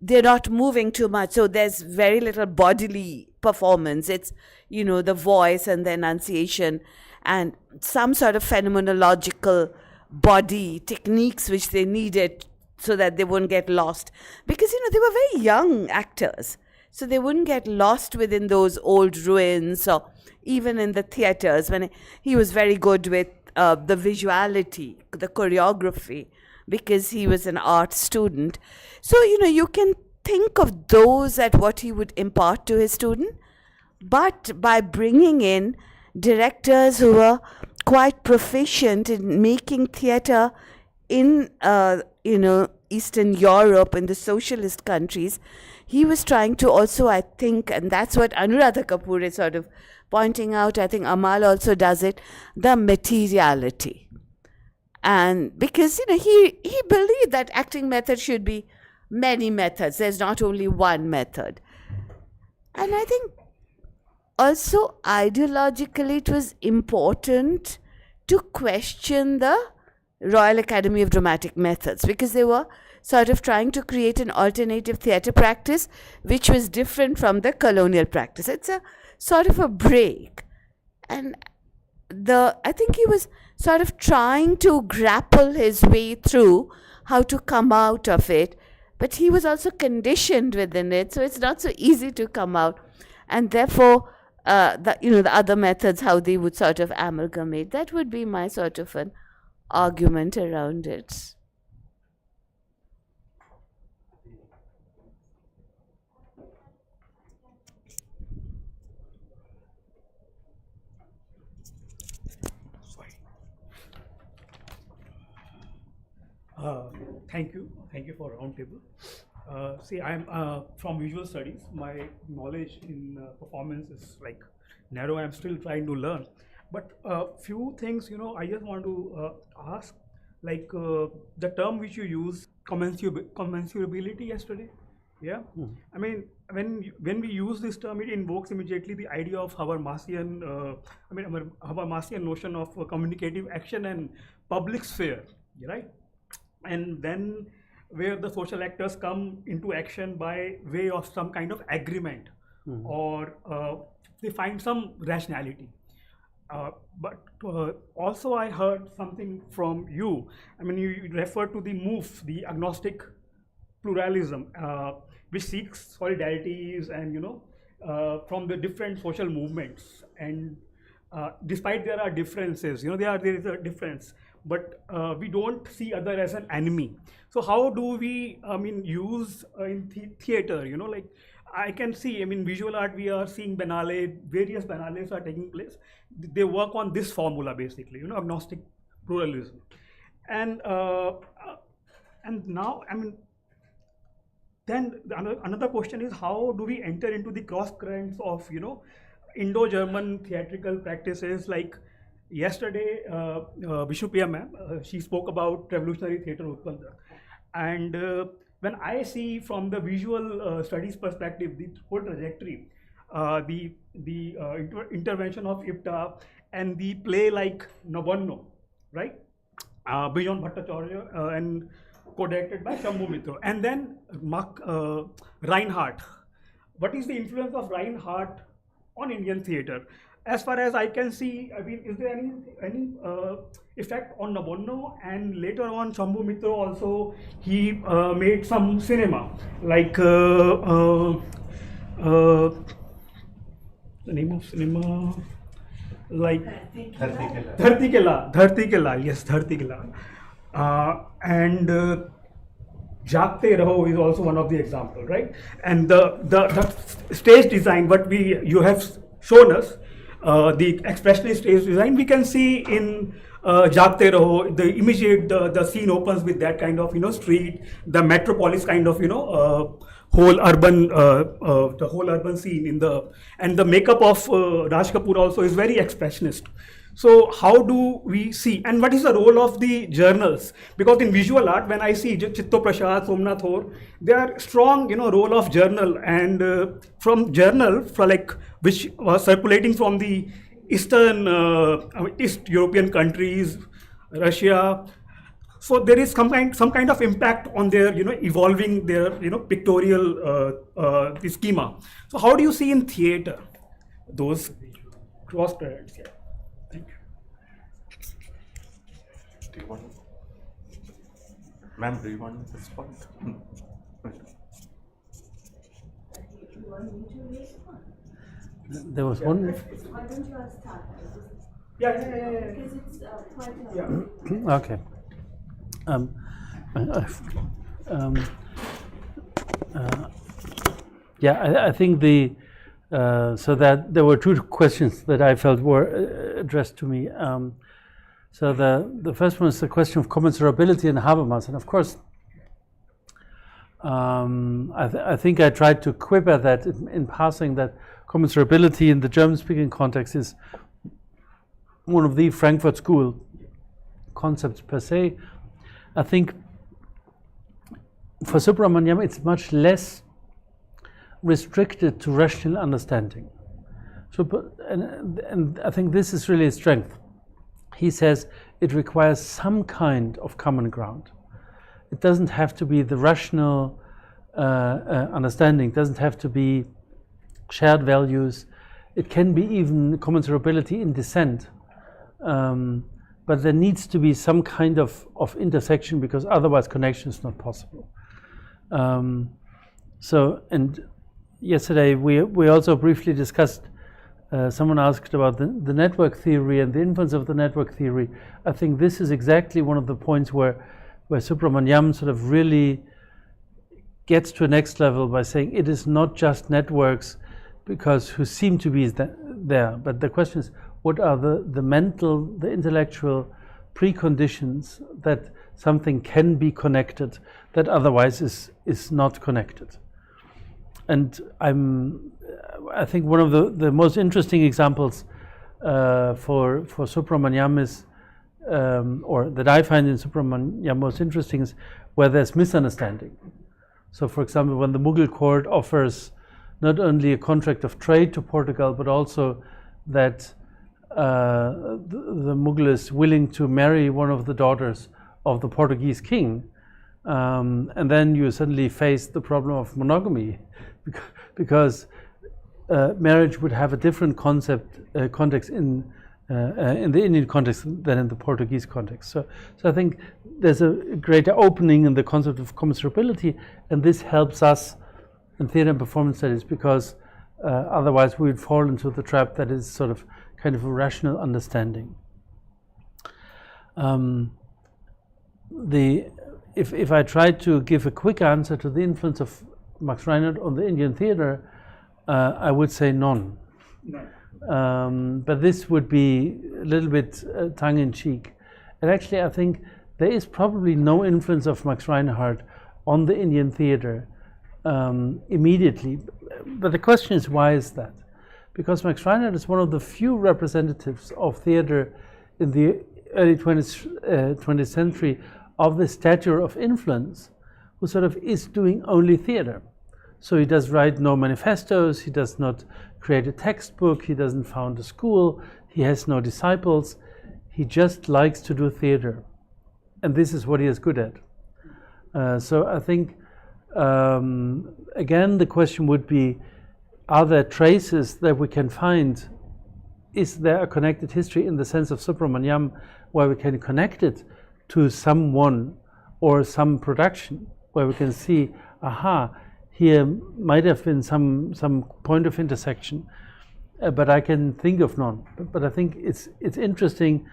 they're not moving too much. So there's very little bodily performance. It's, the voice and the enunciation and some sort of phenomenological body techniques which they needed so that they wouldn't get lost. Because, they were very young actors. So they wouldn't get lost within those old ruins or even in the theaters. When he was very good with the visuality, the choreography, because he was an art student. So, you can think of those at what he would impart to his student. But by bringing in directors who were quite proficient in making theatre in, Eastern Europe, in the socialist countries, he was trying to also, I think, and that's what Anuradha Kapoor is sort of pointing out, I think Amal also does it, the materiality. And because, he believed that acting method should be many methods. There's not only one method. And I think also ideologically it was important to question the Royal Academy of Dramatic Methods, because they were sort of trying to create an alternative theatre practice which was different from the colonial practice. It's a sort of a break. And I think he was sort of trying to grapple his way through how to come out of it, but he was also conditioned within it, so it's not so easy to come out. And therefore, the other methods, how they would sort of amalgamate, that would be my sort of an argument around it. Thank you for roundtable. See, I'm from visual studies. My knowledge in performance is like narrow. I'm still trying to learn, but few things, I just want to ask, like the term which you use, commensurability yesterday. Yeah, I mean, when we use this term, it invokes immediately the idea of Habermasian, Habermasian notion of communicative action and public sphere, right? And then where the social actors come into action by way of some kind of agreement, or they find some rationality. But also I heard something from you. I mean, you refer to the MOOF, the agnostic pluralism, which seeks solidarities and, from the different social movements. And despite there are differences, there is a difference, but we don't see other as an enemy. So how do we, use in theater, like I can see, visual art, we are seeing Biennale, various Biennales are taking place. They work on this formula basically, agnostic pluralism. And now, then another question is, how do we enter into the cross currents of, Indo-German theatrical practices? Like yesterday, Vishnupriya ma'am, she spoke about revolutionary theatre Utpalda. And when I see from the visual studies perspective, the whole trajectory, the intervention of IPTA and the play like Nabanno, right? Bijon Bhattacharya and co-directed by Shambhu Mitra. And then Reinhardt. What is the influence of Reinhardt on Indian theatre? As far as I can see, is there any effect on Nabanno? And later on, Shambhu Mitra also, he made some cinema, like the name of cinema, like Dharti Ke Lal, yes, Dharti Ke Lal. And Jaagte Raho is also one of the example, right? And the stage design, what you have shown us, the expressionist stage design, we can see in Jaagte Raho, the immediate, the scene opens with that kind of, street, the metropolis kind of, whole urban, the whole urban scene and the makeup of Raj Kapoor also is very expressionist. So how do we see, and what is the role of the journals? Because in visual art, when I see Chitto Prasad, Somnath Hor, they are strong, role of journal, and from journal, which was circulating from the East European countries, Russia. So there is some kind of impact on their, evolving their, pictorial the schema. So how do you see in theater those cross currents? Yeah. Thank you. Ma'am, do you want to respond? There was one. Why don't you start? Yeah. Because it's quite a Okay. I think so that there were two questions that I felt were addressed to me. So the first one is the question of commensurability in Habermas, and of course, I think I tried to quip at that in passing, that commensurability in the German-speaking context is one of the Frankfurt School concepts per se. I think for Subramaniam it's much less restricted to rational understanding. So, and I think this is really a strength. He says it requires some kind of common ground. It doesn't have to be the rational understanding, it doesn't have to be shared values. It can be even commensurability in dissent. But there needs to be some kind of intersection, because otherwise connection is not possible. And yesterday we also briefly discussed, someone asked about the network theory and the influence of the network theory. I think this is exactly one of the points where Subramaniam sort of really gets to a next level by saying it is not just networks who seem to be there, but the question is, what are the mental, the intellectual preconditions that something can be connected that otherwise is not connected? And I think one of the most interesting examples for Subramaniam is, or that I find in Subramaniam most interesting, is where there's misunderstanding. So, for example, when the Mughal court offers not only a contract of trade to Portugal, but also that the Mughal is willing to marry one of the daughters of the Portuguese king, and then you suddenly face the problem of monogamy, because marriage would have a different context in the Indian context than in the Portuguese context. So I think there's a greater opening in the concept of commensurability, and this helps us in theater and performance studies, because otherwise we would fall into the trap that is sort of kind of a rational understanding. If I try to give a quick answer to the influence of Max Reinhardt on the Indian theater, I would say none. But this would be a little bit tongue-in-cheek. And actually, I think there is probably no influence of Max Reinhardt on the Indian theater immediately. But the question is, why is that? Because Max Reinhardt is one of the few representatives of theater in the early 20th century of the stature of influence, who sort of is doing only theater. So he does write no manifestos, he does not create a textbook, he doesn't found a school, he has no disciples, he just likes to do theater. And this is what he is good at. So I think, again, the question would be, are there traces that we can find? Is there a connected history in the sense of Subramaniam, where we can connect it to someone or some production, where we can see, aha, here might have been some point of intersection, but I can think of none. But I think it's interesting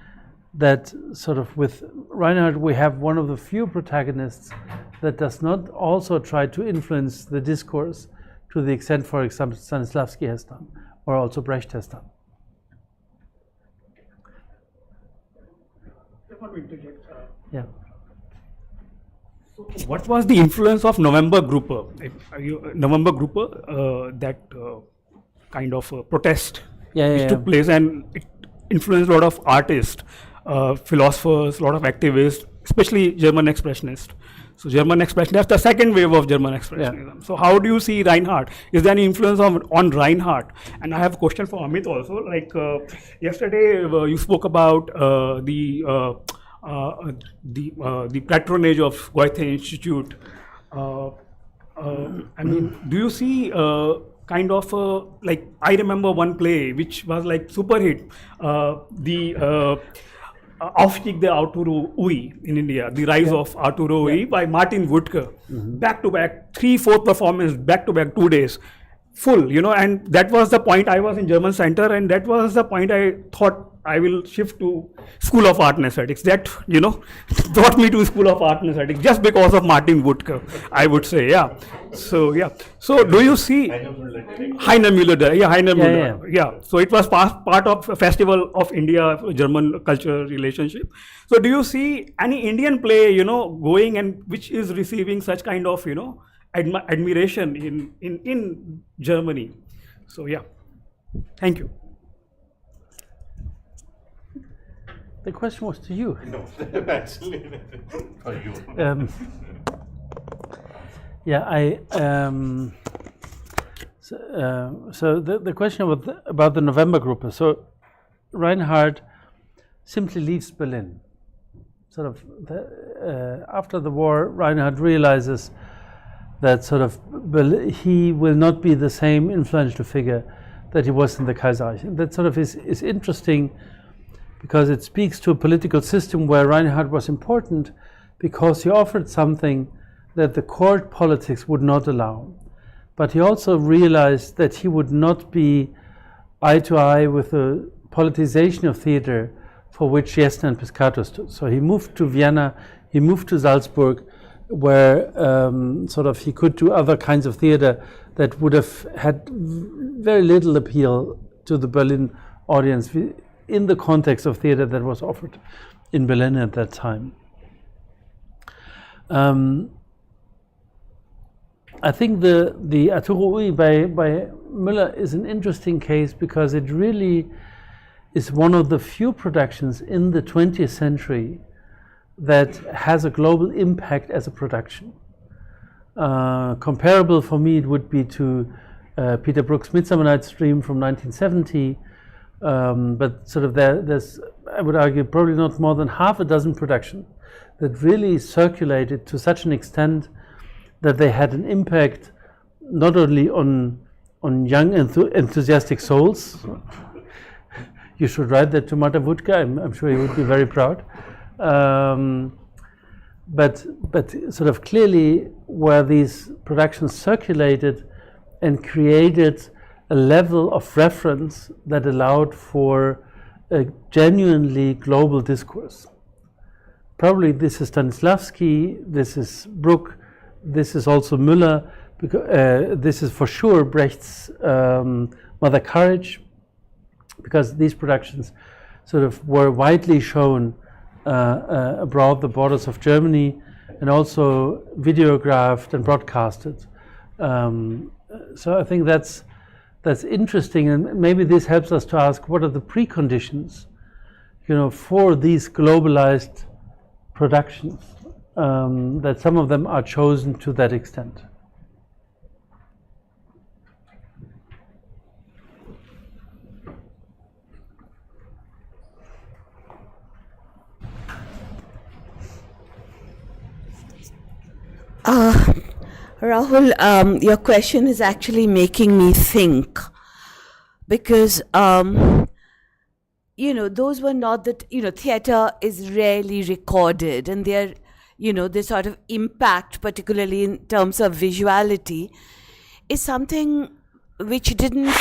that sort of with Reinhardt we have one of the few protagonists that does not also try to influence the discourse to the extent, for example, Stanislavski has done, or also Brecht has done. want to interject. Yeah. What was the influence of November Grouper? November Grouper, that kind of protest which took place, and it influenced a lot of artists, philosophers, a lot of activists, especially German Expressionists. So German Expressionism, that's the second wave of German Expressionism. So how do you see Reinhardt? Is there any influence on Reinhardt? And I have a question for Amit also. Like yesterday, you spoke about the patronage of Goethe Institute. I mean, do you see kind of like, I remember one play which was like super hit, Aufstieg der Arturo Ui in India, The Rise of Arturo Ui by Martin Woodker. Back to back, 3-4 performance, back to back, 2 days, full, and that was the point. I was in German Center, and that was the point I thought I will shift to School of Art and Aesthetics. That, brought me to School of Art and Aesthetics just because of Martin Woodker, I would say, yeah. So, yeah. So, do you see Heiner Müller? Yeah, Heiner Müller. Yeah. So, it was part of a Festival of India, German culture relationship. So, do you see any Indian play, going and which is receiving such kind of, admiration in Germany? So, yeah. Thank you. The question was to you. No, actually, for you. So the question about the November Group. So Reinhardt simply leaves Berlin. Sort of after the war, Reinhardt realizes that he will not be the same influential figure that he was in the Kaiserreich. And that sort of is interesting, because it speaks to a political system where Reinhardt was important because he offered something that the court politics would not allow. But he also realized that he would not be eye to eye with the politicization of theater for which Jesner and Piscator stood. So he moved to Vienna, he moved to Salzburg, where he could do other kinds of theater that would have had very little appeal to the Berlin audience in the context of theater that was offered in Berlin at that time. I think the Arturo Ui by Müller is an interesting case because it really is one of the few productions in the 20th century that has a global impact as a production. Comparable for me, it would be to Peter Brook's Midsummer Night's Dream from 1970, but there's, I would argue, probably not more than half a dozen productions that really circulated to such an extent that they had an impact not only on young enthusiastic souls. You should write that to Martin Woodker. I'm sure he would be very proud. But clearly where these productions circulated and created a level of reference that allowed for a genuinely global discourse. Probably this is Stanislavski, this is Brooke, this is also Müller, because, this is for sure Brecht's Mother Courage, because these productions were widely shown abroad the borders of Germany, and also videographed and broadcasted. So I think that's interesting, and maybe this helps us to ask what are the preconditions, for these globalized productions, that some of them are chosen to that extent. Rahul, your question is actually making me think, because those were not that, theater is rarely recorded, and their sort of impact, particularly in terms of visuality, is something which didn't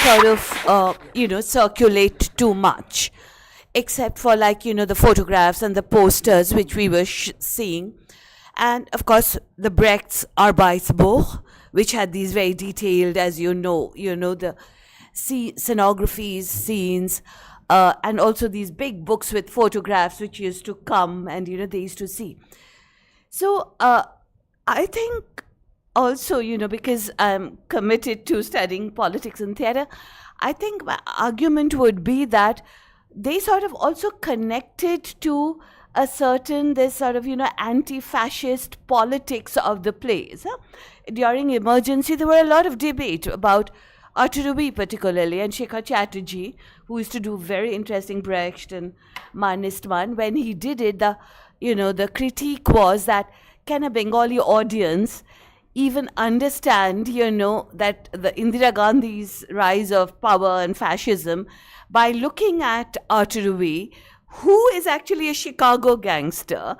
circulate too much, except for the photographs and the posters which we were seeing. And of course, the Brecht's Arbeitsbuch, which had these very detailed, as the scenographies, scenes, and also these big books with photographs which used to come and, they used to see. So I think also, because I'm committed to studying politics and theatre, I think my argument would be that they sort of also connected to this sort of, anti-fascist politics of the plays. During emergency, there were a lot of debate about Arturo particularly, and Shekhar Chatterjee, who used to do very interesting Brecht and Manistman. When he did it, the critique was that can a Bengali audience even understand, that the Indira Gandhi's rise of power and fascism by looking at Arturo, who is actually a Chicago gangster,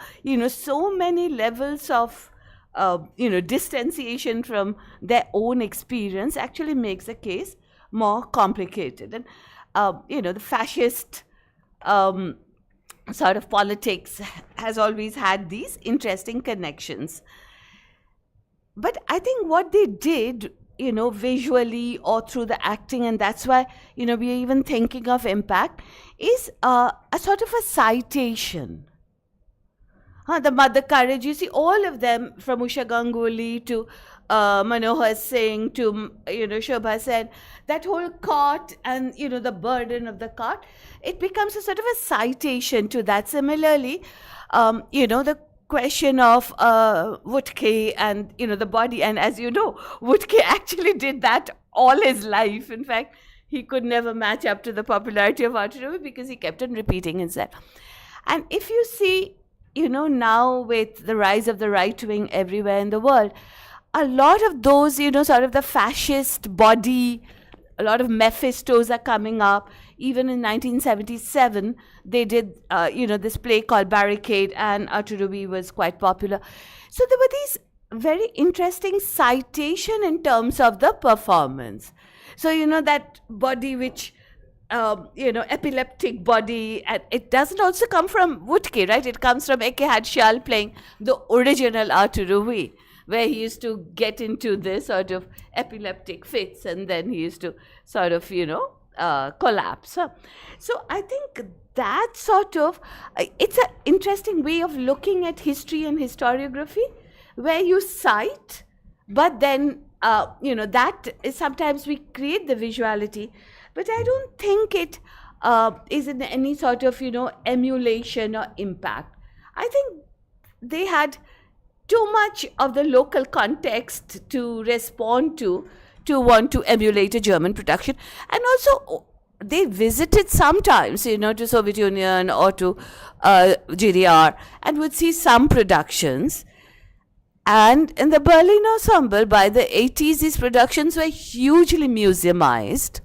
so many levels of, distanciation from their own experience actually makes the case more complicated. And, the fascist sort of politics has always had these interesting connections. But I think what they did, visually or through the acting, and that's why, we're even thinking of impact, is a sort of a citation. The Mother Courage, you see all of them, from Usha Ganguly to Manohar Singh to, Shobha Sen, that whole cart and, the burden of the cart, it becomes a sort of a citation to that. Similarly, the question of Woodke and, the body. And as you know, Woodke actually did that all his life. In fact, he could never match up to the popularity of Arturo because he kept on repeating himself. And if you see, now with the rise of the right wing everywhere in the world, a lot of those, sort of the fascist body, a lot of Mephistos are coming up. Even in 1977, they did, this play called Barricade, and Arturo was quite popular. So there were these very interesting citation in terms of the performance. So, that body which, epileptic body, and it doesn't also come from Woodke, right? It comes from Eke Hadshal playing the original Arturo, where he used to get into this sort of epileptic fits, and then he used to sort of, collapse. So I think that sort of, it's an interesting way of looking at history and historiography, where you cite, but then, that is sometimes we create the visuality, but I don't think it is in any sort of, emulation or impact. I think they had too much of the local context to respond to want to emulate a German production. And also, they visited sometimes, to Soviet Union or to GDR, and would see some productions. And in the Berlin Ensemble, by the 80s, these productions were hugely museumized.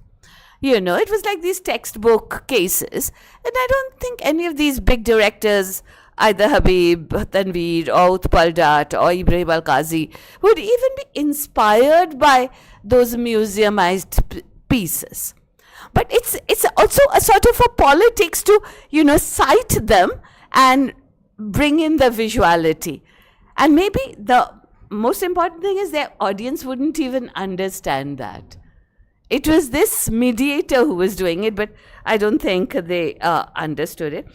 It was like these textbook cases. And I don't think any of these big directors, either Habib, Tanveer, or Utpal Dutt, or Ibrahim Al-Qazi, would even be inspired by those museumized pieces. But it's also a sort of a politics to, cite them and bring in the visuality. And maybe the most important thing is their audience wouldn't even understand that. It was this mediator who was doing it, but I don't think they understood it.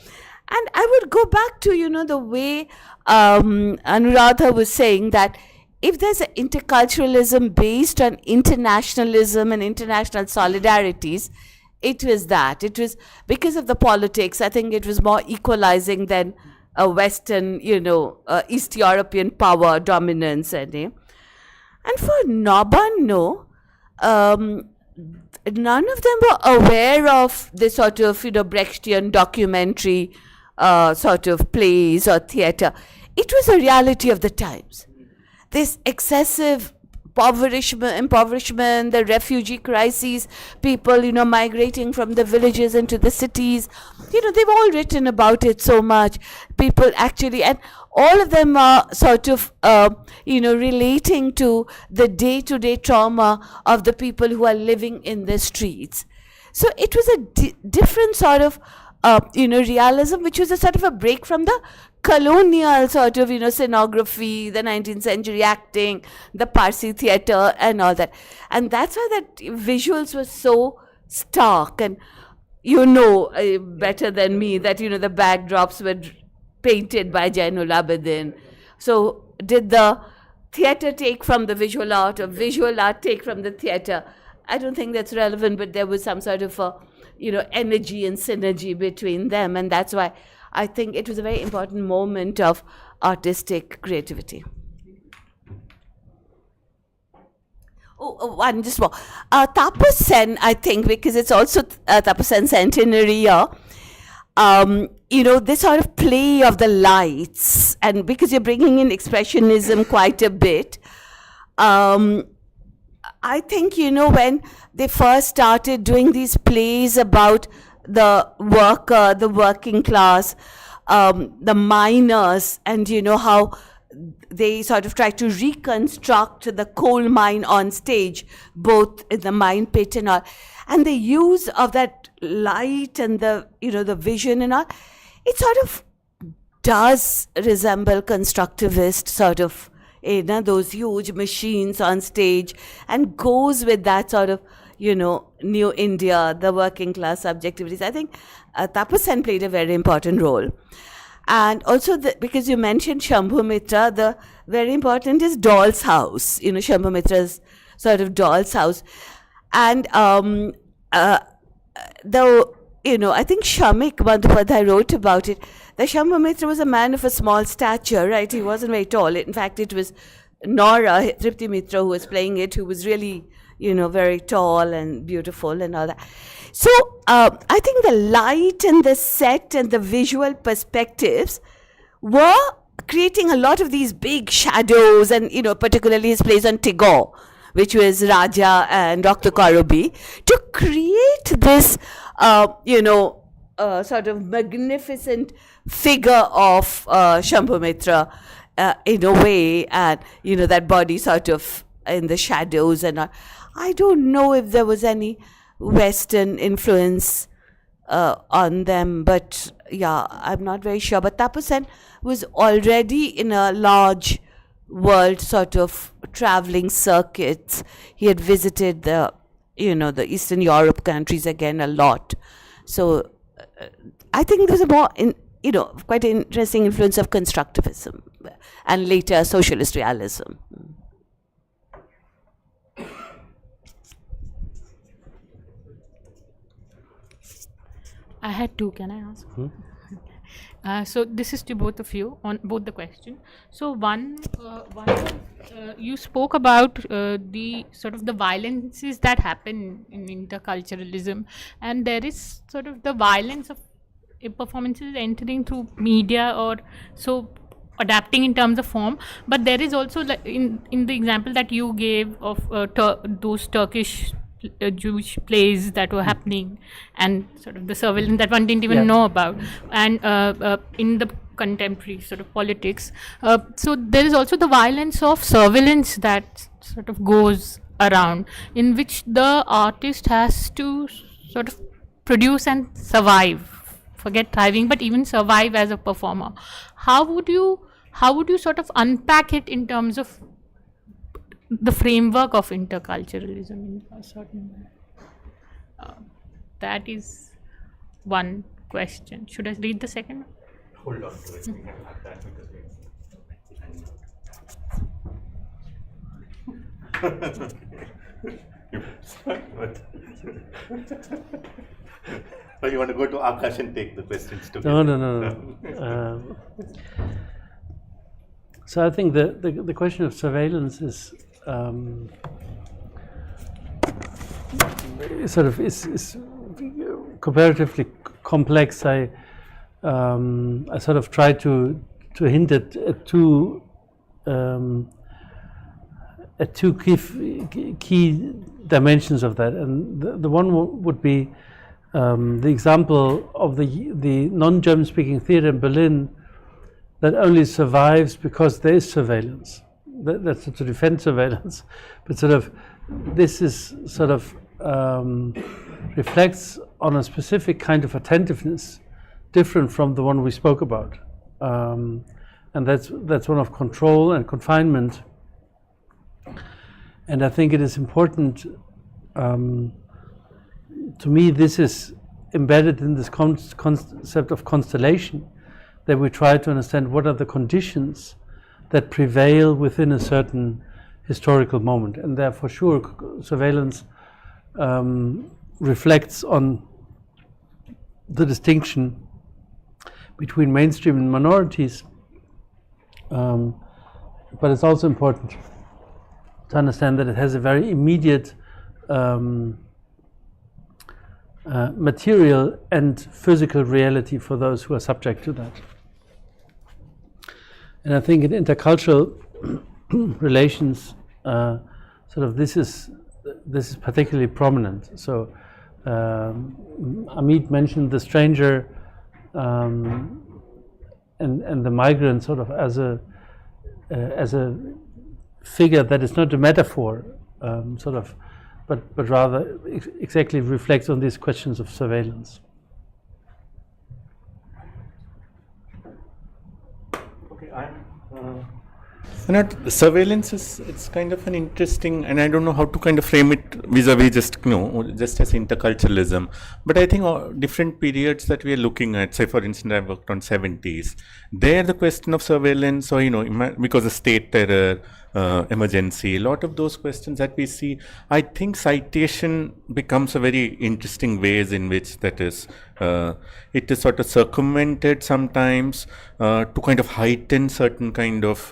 And I would go back to, the way Anuradha was saying that if there's an interculturalism based on internationalism and international solidarities, it was that. It was because of the politics. I think it was more equalizing than a Western, East European power dominance. And for Nobano, none of them were aware of this sort of, Brechtian documentary sort of plays or theatre. It was a reality of the times. This excessive impoverishment, the refugee crises, people, migrating from the villages into the cities. They've all written about it so much. People actually, and all of them are sort of, relating to the day-to-day trauma of the people who are living in the streets. So it was a different sort of, realism, which was a sort of a break from the colonial sort of, scenography, the 19th century acting, the Parsi theatre and all that. And that's why that visuals were so stark. And you know better than me that, you know, the backdrops were painted by Jainul Abidin. So did the theatre take from the visual art or visual art take from the theatre? I don't think that's relevant, but there was some sort of a, you know, energy and synergy between them. And that's why I think it was a very important moment of artistic creativity. One just more. Tapas Sen, I think, because it's also Tapas Sen centenary year, you know, this sort of play of the lights, and because you're bringing in expressionism quite a bit, I think, you know, when they first started doing these plays about the worker, the working class, the miners, and, you know, how they sort of try to reconstruct the coal mine on stage, both in the mine pit and all, and the use of that light and the, you know, the vision and all, it sort of does resemble constructivist sort of, you know, those huge machines on stage, and goes with that sort of, you know, New India, the working class subjectivities. I think Tapas Sen played a very important role. And also, because you mentioned Shambhu Mitra, the very important is Doll's House, you know, Shambhu Mitra's sort of Doll's House. And though, you know, I think Shamik Bandyopadhyay wrote about it, that Shambhu Mitra was a man of a small stature, right? He wasn't very tall. In fact, it was Nora, Tripti Mitra, who was playing it, who was really, you know, very tall and beautiful and all that. So I think the light and the set and the visual perspectives were creating a lot of these big shadows, and, you know, particularly his plays on Tagore, which was Raja and Dr. Karubi, to create this, you know, sort of magnificent figure of Shambhu Mitra in a way, and, you know, that body sort of in the shadows and all. I don't know if there was any Western influence on them, but yeah, I'm not very sure. But Tapas Sen was already in a large world sort of traveling circuits. He had visited the, you know, the Eastern Europe countries again a lot. So I think there was a more, you know, quite an interesting influence of constructivism and later socialist realism. I had two, can I ask? So this is to both of you on both the question. So one you spoke about the sort of the violences that happen in interculturalism, and there is sort of the violence of performances entering through media, or so adapting in terms of form, but there is also in the example that you gave of those Turkish Jewish plays that were happening, and sort of the surveillance that one didn't even know about, and in the contemporary sort of politics. So there is also the violence of surveillance that sort of goes around, in which the artist has to sort of produce and survive, forget thriving, but even survive as a performer. How would you sort of unpack it in terms of the framework of interculturalism in a certain way? That is one question. Should I read the second one? Hold on to it. We can have that because Or you want to go to Akash and take the questions together? No. So I think the question of surveillance is is comparatively complex. I sort of try to hint at two key dimensions of that, and the one would be the example of the non-German speaking theater in Berlin that only survives because there is surveillance. That's to defend surveillance, but sort of this is sort of reflects on a specific kind of attentiveness, different from the one we spoke about, and that's one of control and confinement. And I think it is important. To me, this is embedded in this concept of constellation, that we try to understand what are the conditions that prevail within a certain historical moment. And there, for sure, surveillance reflects on the distinction between mainstream and minorities. But it's also important to understand that it has a very immediate material and physical reality for those who are subject to that. And I think in intercultural relations, sort of this is particularly prominent. So Amit mentioned the stranger and the migrant sort of as a figure that is not a metaphor, sort of, but rather exactly reflects on these questions of surveillance. Okay, surveillance it's kind of an interesting, and I don't know how to kind of frame it vis-a-vis just as interculturalism. But I think different periods that we are looking at, say for instance, I worked on 70s. There, the question of surveillance, or because of state terror, emergency, a lot of those questions that we see, I think citation becomes a very interesting ways in which that is, it is sort of circumvented sometimes to kind of heighten certain kind of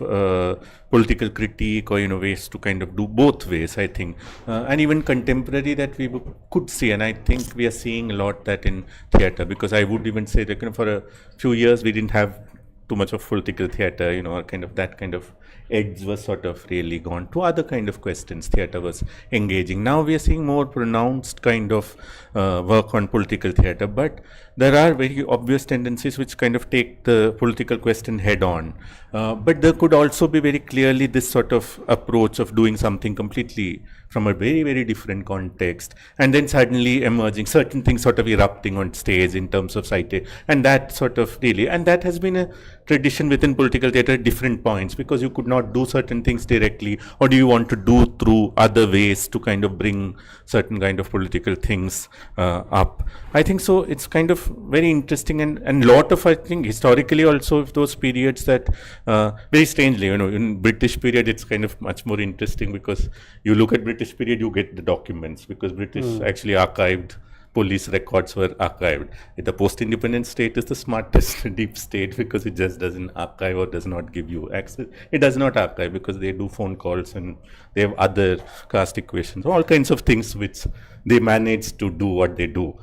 political critique, or ways to kind of do both ways, I think, and even contemporary that we could see, and I think we are seeing a lot that in theatre, because I would even say that for a few years we didn't have too much of political theatre, or kind of that kind of edge was sort of really gone to other kind of questions theatre was engaging. Now we are seeing more pronounced kind of work on political theatre, but there are very obvious tendencies which kind of take the political question head on. But there could also be very clearly this sort of approach of doing something completely from a very, very different context, and then suddenly emerging, certain things sort of erupting on stage in terms of citation, and that sort of really, and that has been a tradition within political theatre at different points, because you could not do certain things directly, or do you want to do through other ways to kind of bring certain kind of political things up. I think so it's kind of very interesting, and lot of, I think, historically also, of those periods that very strangely, in British period it's kind of much more interesting, because you look at British period, you get the documents, because British actually archived, police records were archived. The post-independent state is the smartest deep state, because it just doesn't archive or does not give you access. It does not archive because they do phone calls and they have other caste equations, all kinds of things which they manage to do what they do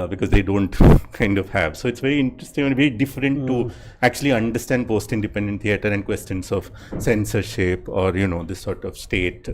because they don't kind of have. So it's very interesting and very different to actually understand post-independent theatre and questions of censorship or, this sort of state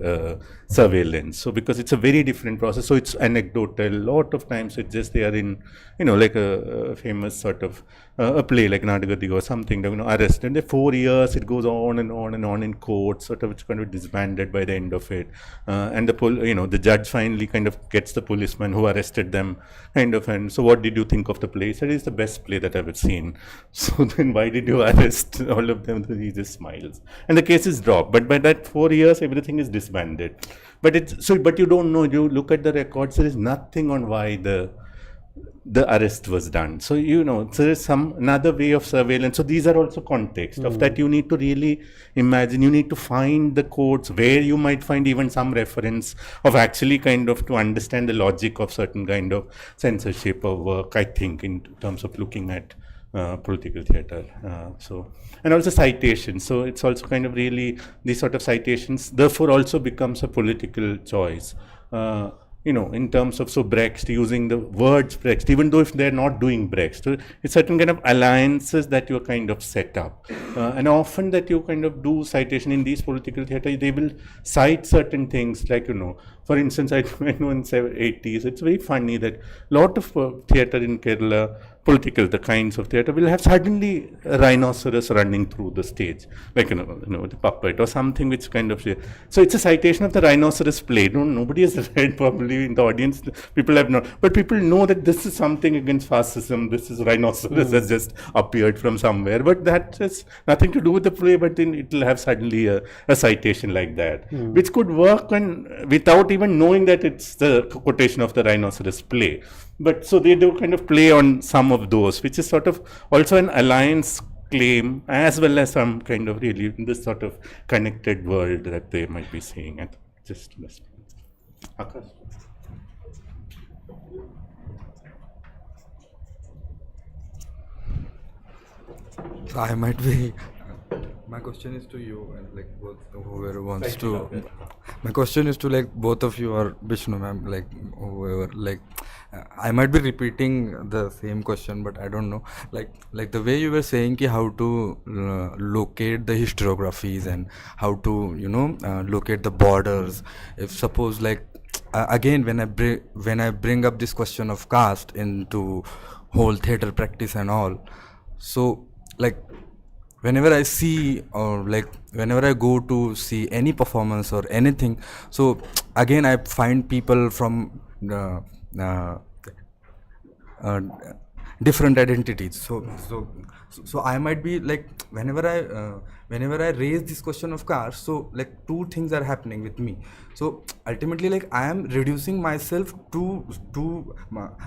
surveillance. So because it's a very different process, so it's anecdotal. A lot of times it's just they are in, like a famous sort of a play like Nadagadi or something, arrested. And 4 years, it goes on and on and on in court, sort of, it's kind of disbanded by the end of it. And the judge finally kind of gets the policeman who arrested them, kind of, and so what did you think of the play? He said, it's the best play that I've ever seen. So then why did you arrest all of them? He just smiles. And the case is dropped. But by that 4 years, everything is disbanded. But you don't know, you look at the records, there is nothing on why the arrest was done. So, there is another way of surveillance. So these are also context of that you need to really imagine. You need to find the codes where you might find even some reference of actually kind of to understand the logic of certain kind of censorship of work, I think, in terms of looking at political theatre. And also citations. So it's also kind of really, these sort of citations, therefore also becomes a political choice. In terms of, Brecht, using the words Brecht, even though if they're not doing Brecht, it's certain kind of alliances that you're kind of set up. And often that you kind of do citation in these political theatre, they will cite certain things like, for instance, I know in the 80s, it's very funny that a lot of theatre in Kerala, the kinds of theatre, will have suddenly a rhinoceros running through the stage, like, the puppet or something which kind of, so it's a citation of the rhinoceros play. Nobody has read probably in the audience, people have not, but people know that this is something against fascism, this is rhinoceros has just appeared from somewhere, but that has nothing to do with the play, but then it will have suddenly a citation like that, which could work without even knowing that it's the quotation of the rhinoceros play. But so they do kind of play on some of those, which is sort of also an alliance claim, as well as some kind of really this sort of connected world that they might be seeing. And just Akash. I might be. My question is to you and like both whoever wants to. My question is to like both of you or Vishnu ma'am, like whoever. Like I might be repeating the same question, but I don't know. Like the way you were saying ki how to locate the historiographies and how to locate the borders. If suppose like again when I bring up this question of caste into whole theatre practice and all, so like whenever I see or like whenever I go to see any performance or anything, so again I find people from different identities. So I might be like whenever I raise this question of caste, so like two things are happening with me. So ultimately like I am reducing myself to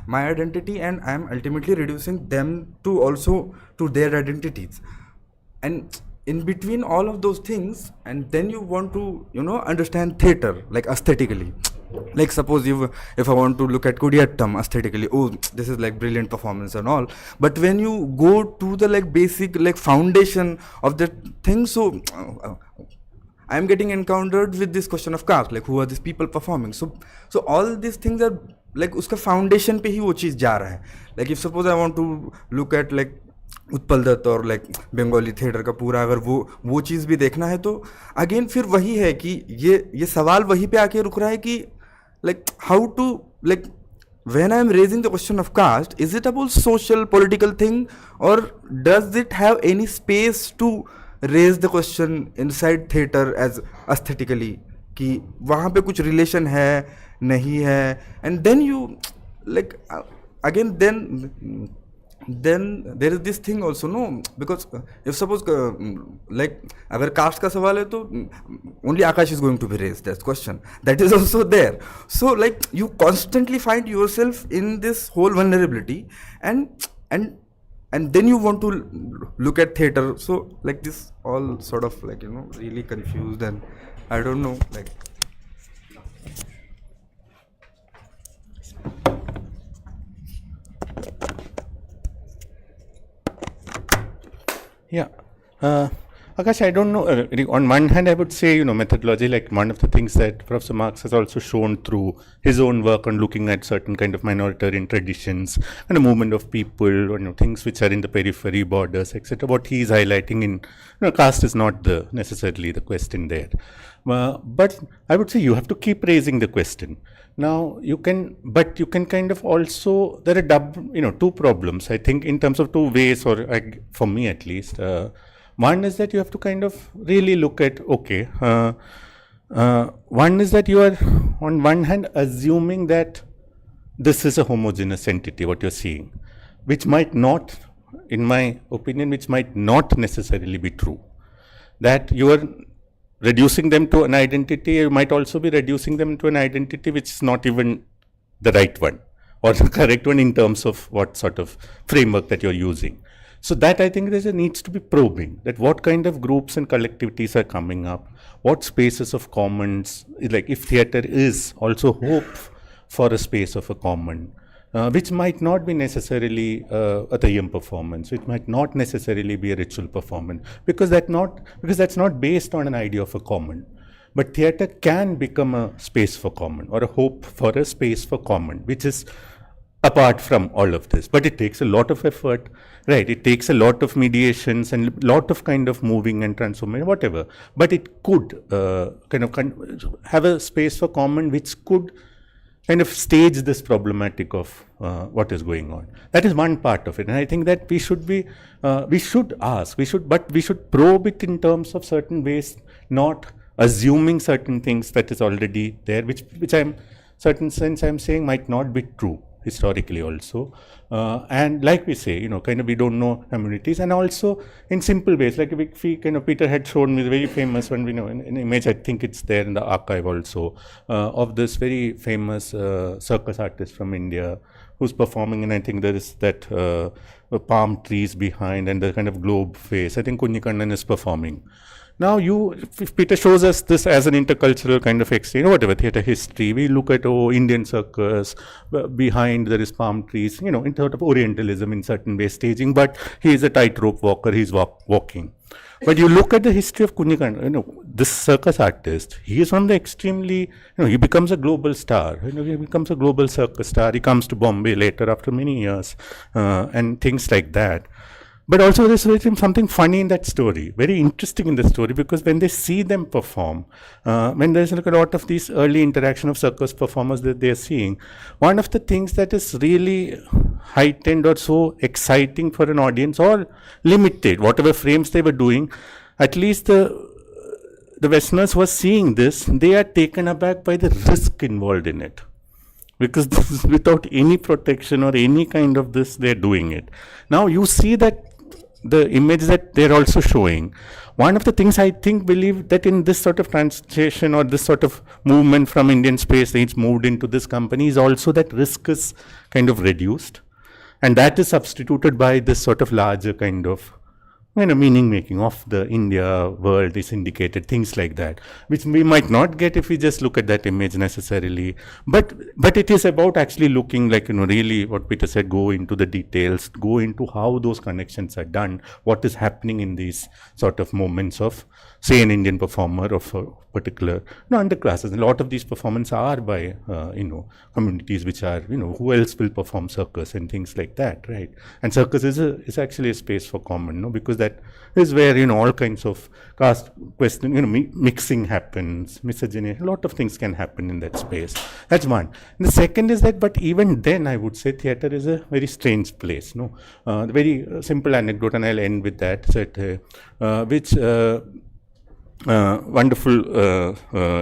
my identity, and I am ultimately reducing them to also to their identities. And in between all of those things, and then you want to understand theater like aesthetically. Like suppose if I want to look at Kudiyattam aesthetically, oh, this is like brilliant performance and all, but when you go to the like basic like foundation of the thing, so I am getting encountered with this question of caste, like who are these people performing. So all these things are like uska foundation pe hi wo cheez ja raha hai. Like if suppose I want to look at like Utpal Dutt और like Bengali theatre का पूरा अगर वो चीज़ भी देखना है, तो again फिर वही है कि ये सवाल वहीं पे आके रुक रहा है कि like how to like when I am raising the question of caste, is it about social political thing, or does it have any space to raise the question inside theater as aesthetically कि वहाँ पे कुछ relation है नहीं है, and then you like again then there is this thing also, no, because if suppose like अगर caste का सवाल है तो only Akash is going to be raised that question, that is also there. So like you constantly find yourself in this whole vulnerability, and then you want to look at theater, so like this all sort of like really confused, and I don't know like. Yeah. Akash, I don't know. On one hand, I would say, methodology, like one of the things that Professor Marx has also shown through his own work on looking at certain kind of minoritarian traditions and a movement of people, things which are in the periphery, borders, etc. What he is highlighting in, caste is not necessarily the question there. But I would say you have to keep raising the question. Now you can kind of also, there are two problems, I think, in terms of two ways, or for me at least. One is that you have to kind of really look at, one is that you are on one hand assuming that this is a homogeneous entity, what you're seeing, which might not, in my opinion, which might not necessarily be true. That you are reducing them to an identity, you might also be reducing them to an identity which is not even the right one or the correct one in terms of what sort of framework that you're using. So that I think there needs to be probing, that what kind of groups and collectivities are coming up, what spaces of commons, like if theatre is also hope for a space of a common, which might not be necessarily a Tayyam performance, which might not necessarily be a ritual performance, because that's not based on an idea of a common. But theatre can become a space for common, or a hope for a space for common, which is apart from all of this. But it takes a lot of effort, right? It takes a lot of mediations and a lot of kind of moving and transforming, whatever. But it could kind of have a space for common, which could kind of stage this problematic of what is going on. That is one part of it, and I think that we should probe it in terms of certain ways, not assuming certain things that is already there, which I'm certain sense I'm saying might not be true historically also. And like we say, kind of we don't know communities, and also in simple ways, like if we kind of, Peter had shown me the very famous one, an image, I think it's there in the archive also, of this very famous circus artist from India who's performing, and I think there is that palm trees behind and the kind of globe face. I think Kunjikannan is performing. Now if Peter shows us this as an intercultural kind of exchange, whatever, theatre history, we look at, Indian circus, behind there is palm trees, in sort of Orientalism in certain ways staging, but he is a tightrope walker, he's walking. But you look at the history of Kunjikannan, this circus artist, he is from the extremely, he becomes a global star, he becomes a global circus star, he comes to Bombay later after many years, and things like that. But also there's something funny in that story, very interesting in the story, because when they see them perform, when there's like a lot of these early interaction of circus performers that they're seeing, one of the things that is really heightened or so exciting for an audience, or limited, whatever frames they were doing, at least the Westerners were seeing this, they are taken aback by the risk involved in it. Because this is without any protection or any kind of this, they're doing it. Now you see that the image that they're also showing, one of the things I believe that in this sort of translation or this sort of movement from Indian space, it's moved into this company, is also that risk is kind of reduced. And that is substituted by this sort of larger kind of meaning making of the India world is indicated, things like that, which we might not get if we just look at that image necessarily. But it is about actually looking like, really what Peter said, go into the details, go into how those connections are done, what is happening in these sort of moments of, say, an Indian performer of a particular underclasses. A lot of these performances are by, communities which are, who else will perform circus and things like that, right? And circus is actually a space for common, because that is where, all kinds of caste question, mixing happens, misogyny, a lot of things can happen in that space. That's one. And the second is that, but even then, I would say theatre is a very strange place, The very simple anecdote, and I'll end with that, which wonderful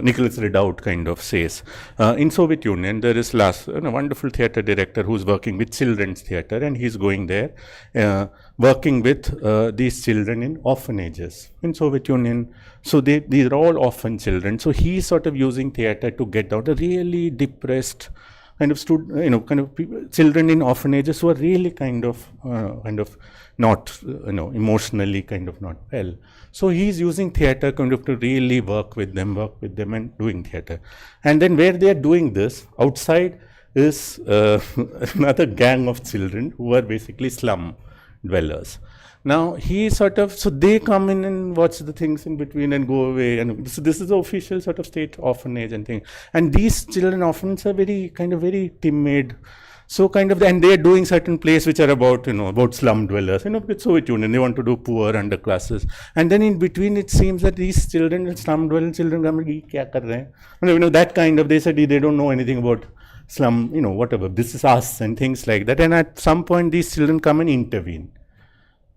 Nicholas Ridout kind of says. In Soviet Union, there is a wonderful theatre director who's working with children's theatre, and he's going there, working with these children in orphanages in Soviet Union. So these are all orphan children. So he's sort of using theatre to get out a really depressed kind of children in orphanages who are really kind of not, emotionally kind of not well. So he's using theatre kind of to really work with them and doing theatre. And then where they are doing this, outside is another gang of children who are basically slum dwellers. Now he so they come in and watch the things in between and go away, and this is the official sort of state orphanage and thing. And these children often are very timid. So and they are doing certain plays which are about, about slum dwellers, with Soviet Union, they want to do poor underclasses. And then in between it seems that these children, slum dwelling children, kya kar rahe hain? That kind of, they said they don't know anything about slum, whatever, this is us and things like that. And at some point these children come and intervene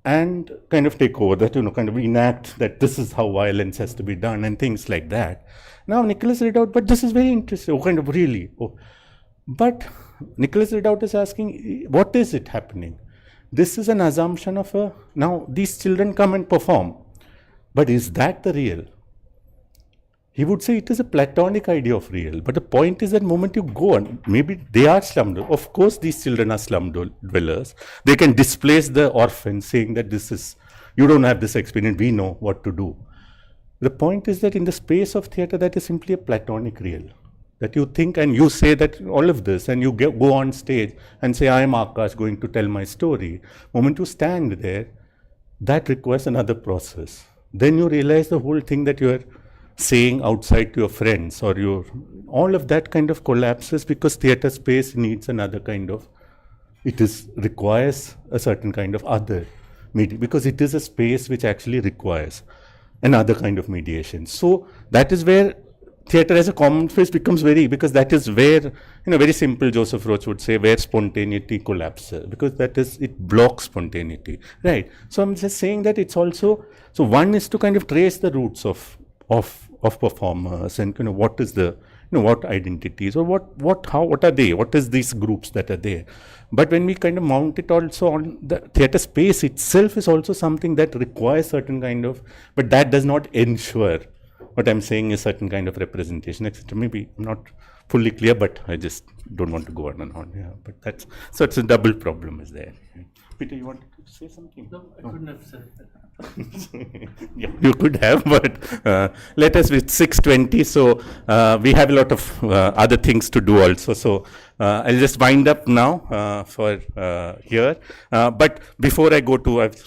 and kind of take over that, kind of enact that this is how violence has to be done and things like that. Now Nicholas Ridout, but this is very interesting, but Nicholas Ridout is asking, what is it happening? This is an assumption of now these children come and perform, but is that the real? He would say it is a platonic idea of real, but the point is that moment you go on, maybe they are slum dwellers. Of course these children are slum dwellers. They can displace the orphans, saying that you don't have this experience, we know what to do. The point is that in the space of theatre, that is simply a platonic real. That you think and you say that all of this, and you go on stage and say, I am Akash going to tell my story. Moment you stand there, that requires another process. Then you realize the whole thing that you are saying outside to your friends, or all of that kind of collapses, because theatre space needs another kind of, requires a certain kind of other medium, because it is a space which actually requires another kind of mediation. So that is where theatre as a common space becomes because that is where, very simple, Joseph Roach would say, where spontaneity collapses, because it blocks spontaneity, right? So I'm just saying that it's also, so one is to kind of trace the roots of performers and what is the what identities or what are they? What is these groups that are there? But when we kind of mount it also on the theatre space itself is also something that requires certain kind of, but that does not ensure what I'm saying is certain kind of representation, etc. Maybe I'm not fully clear, but I just don't want to go on and on. Yeah, but that's, so it's a double problem is there. Peter, you wanted to say something? No, I couldn't have said that. Yeah, you could have, but let us with 6:20. So we have a lot of other things to do also. So I'll just wind up now for here. But before I go to, I've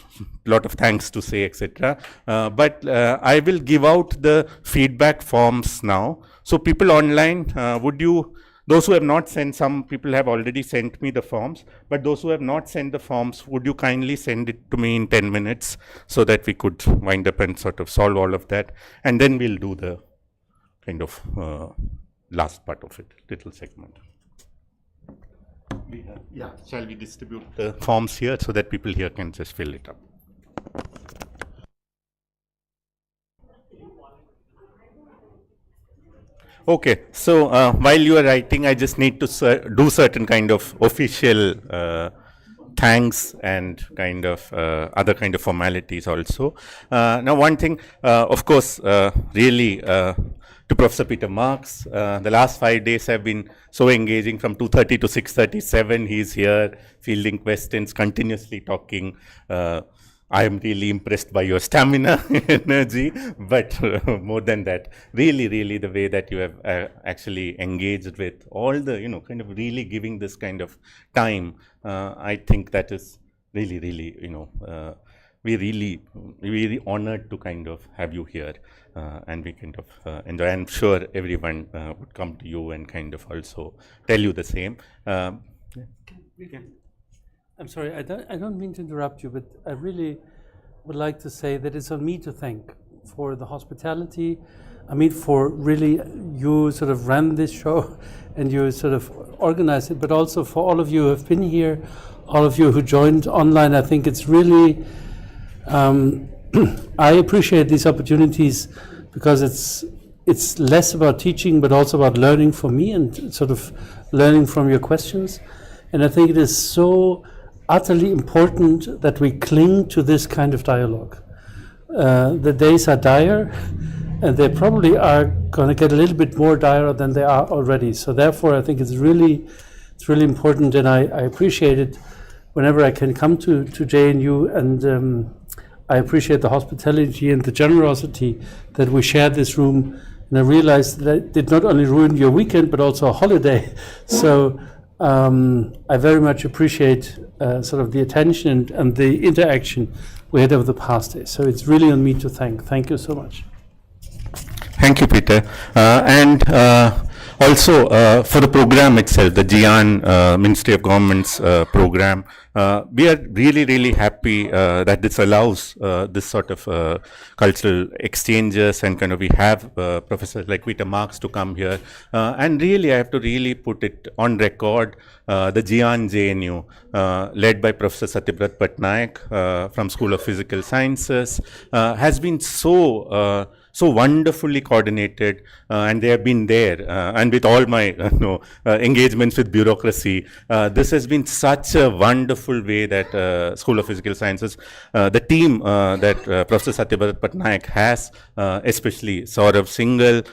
a lot of thanks to say, etc. But I will give out the feedback forms now. So people online, would you? Those who have not sent, some people have already sent me the forms, but those who have not sent the forms, would you kindly send it to me in 10 minutes so that we could wind up and sort of solve all of that, and then we'll do the kind of last part of it, little segment. Yeah, shall we distribute the forms here so that people here can just fill it up? Okay, so while you are writing, I just need to do certain kind of official thanks and kind of other kind of formalities also. Now, one thing, of course, really to Professor Peter Marks, the last 5 days have been so engaging. From 2:30 to 6:37, he's here fielding questions, continuously talking. I am really impressed by your stamina, energy, but more than that, really the way that you have actually engaged with all the, kind of really giving this kind of time. I think that is really, we're really honored to kind of have you here, and we kind of enjoy. I'm sure everyone would come to you and kind of also tell you the same. I'm sorry, I don't mean to interrupt you, but I really would like to say that it's on me to thank for the hospitality. I mean, for really, you sort of ran this show and you sort of organized it, but also for all of you who have been here, all of you who joined online. I think it's really, I appreciate these opportunities because it's less about teaching, but also about learning for me and sort of learning from your questions. And I think it is so utterly important that we cling to this kind of dialogue. The days are dire, and they probably are going to get a little bit more dire than they are already. So therefore, I think it's really important, and I appreciate it whenever I can come to JNU, and I appreciate the hospitality and the generosity that we shared this room. And I realized that it did not only ruin your weekend, but also a holiday. So I very much appreciate sort of the attention and the interaction we had over the past days. So it's really on me to thank. Thank you so much. Thank you, Peter. And also for the program itself, the GIAN Ministry of Government's program, we are really happy that this allows this sort of cultural exchanges, and kind of we have professors like Peter Marks to come here. And really, I have to really put it on record, the GIAN JNU, led by Professor Satyabrat Patnaik from School of Physical Sciences, has been so wonderfully coordinated, and they have been there. And with all my engagements with bureaucracy, this has been such a wonderful way that School of Physical Sciences, the team that Professor Satyabrat Patnaik has, especially Saurav Singhal,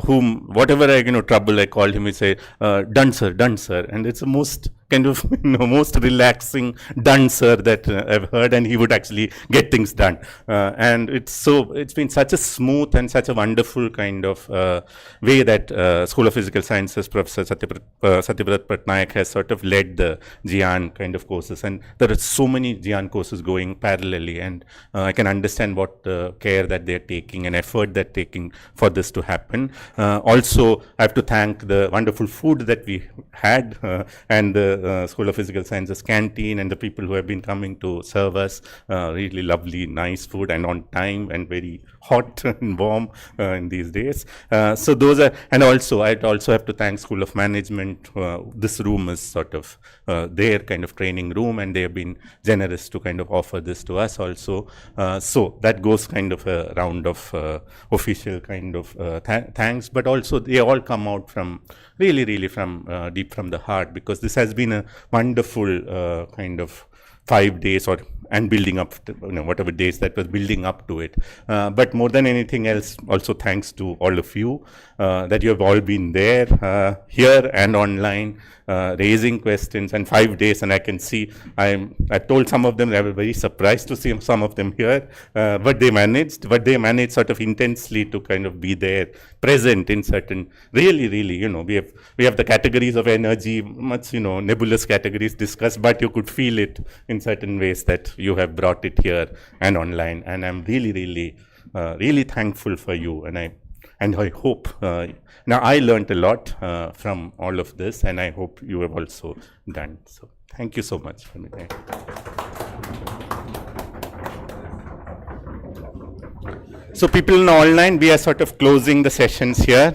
whom whatever trouble I called him, he say, done sir, and it's the most kind of most relaxing done sir that I've heard, and he would actually get things done, and it's been such a smooth and such a wonderful kind of way that School of Physical Sciences Professor Satyabrat Patnaik has sort of led the GIAN kind of courses, and there are so many GIAN courses going parallelly, and I can understand what care that they're taking and effort they're taking for this to happen. Also, I have to thank the wonderful food that we had, and the School of Physical Sciences canteen and the people who have been coming to serve us. Really lovely, nice food and on time and very hot and warm in these days. So those are, and also I'd also have to thank School of Management. This room is sort of their kind of training room, and they have been generous to kind of offer this to us also. So that goes kind of a round of official kind of thanks, but also they all come out from really from deep from the heart, because this has been a wonderful kind of 5 days and building up to, whatever days that was building up to it. But more than anything else, also thanks to all of you that you have all been there, here and online, raising questions, and 5 days, and I can see, I told some of them, I was very surprised to see some of them here, but they managed sort of intensely to kind of be there, present in certain, really, we have the categories of energy, much, nebulous categories discussed, but you could feel it in certain ways that you have brought it here and online, and I'm really thankful for you, and I hope, now I learned a lot from all of this, and I hope you have also done. So thank you so much for me. So people in online, we are sort of closing the sessions here.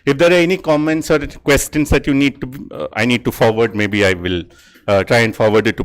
If there are any comments or questions that you need to, I need to forward, maybe I will try and forward it to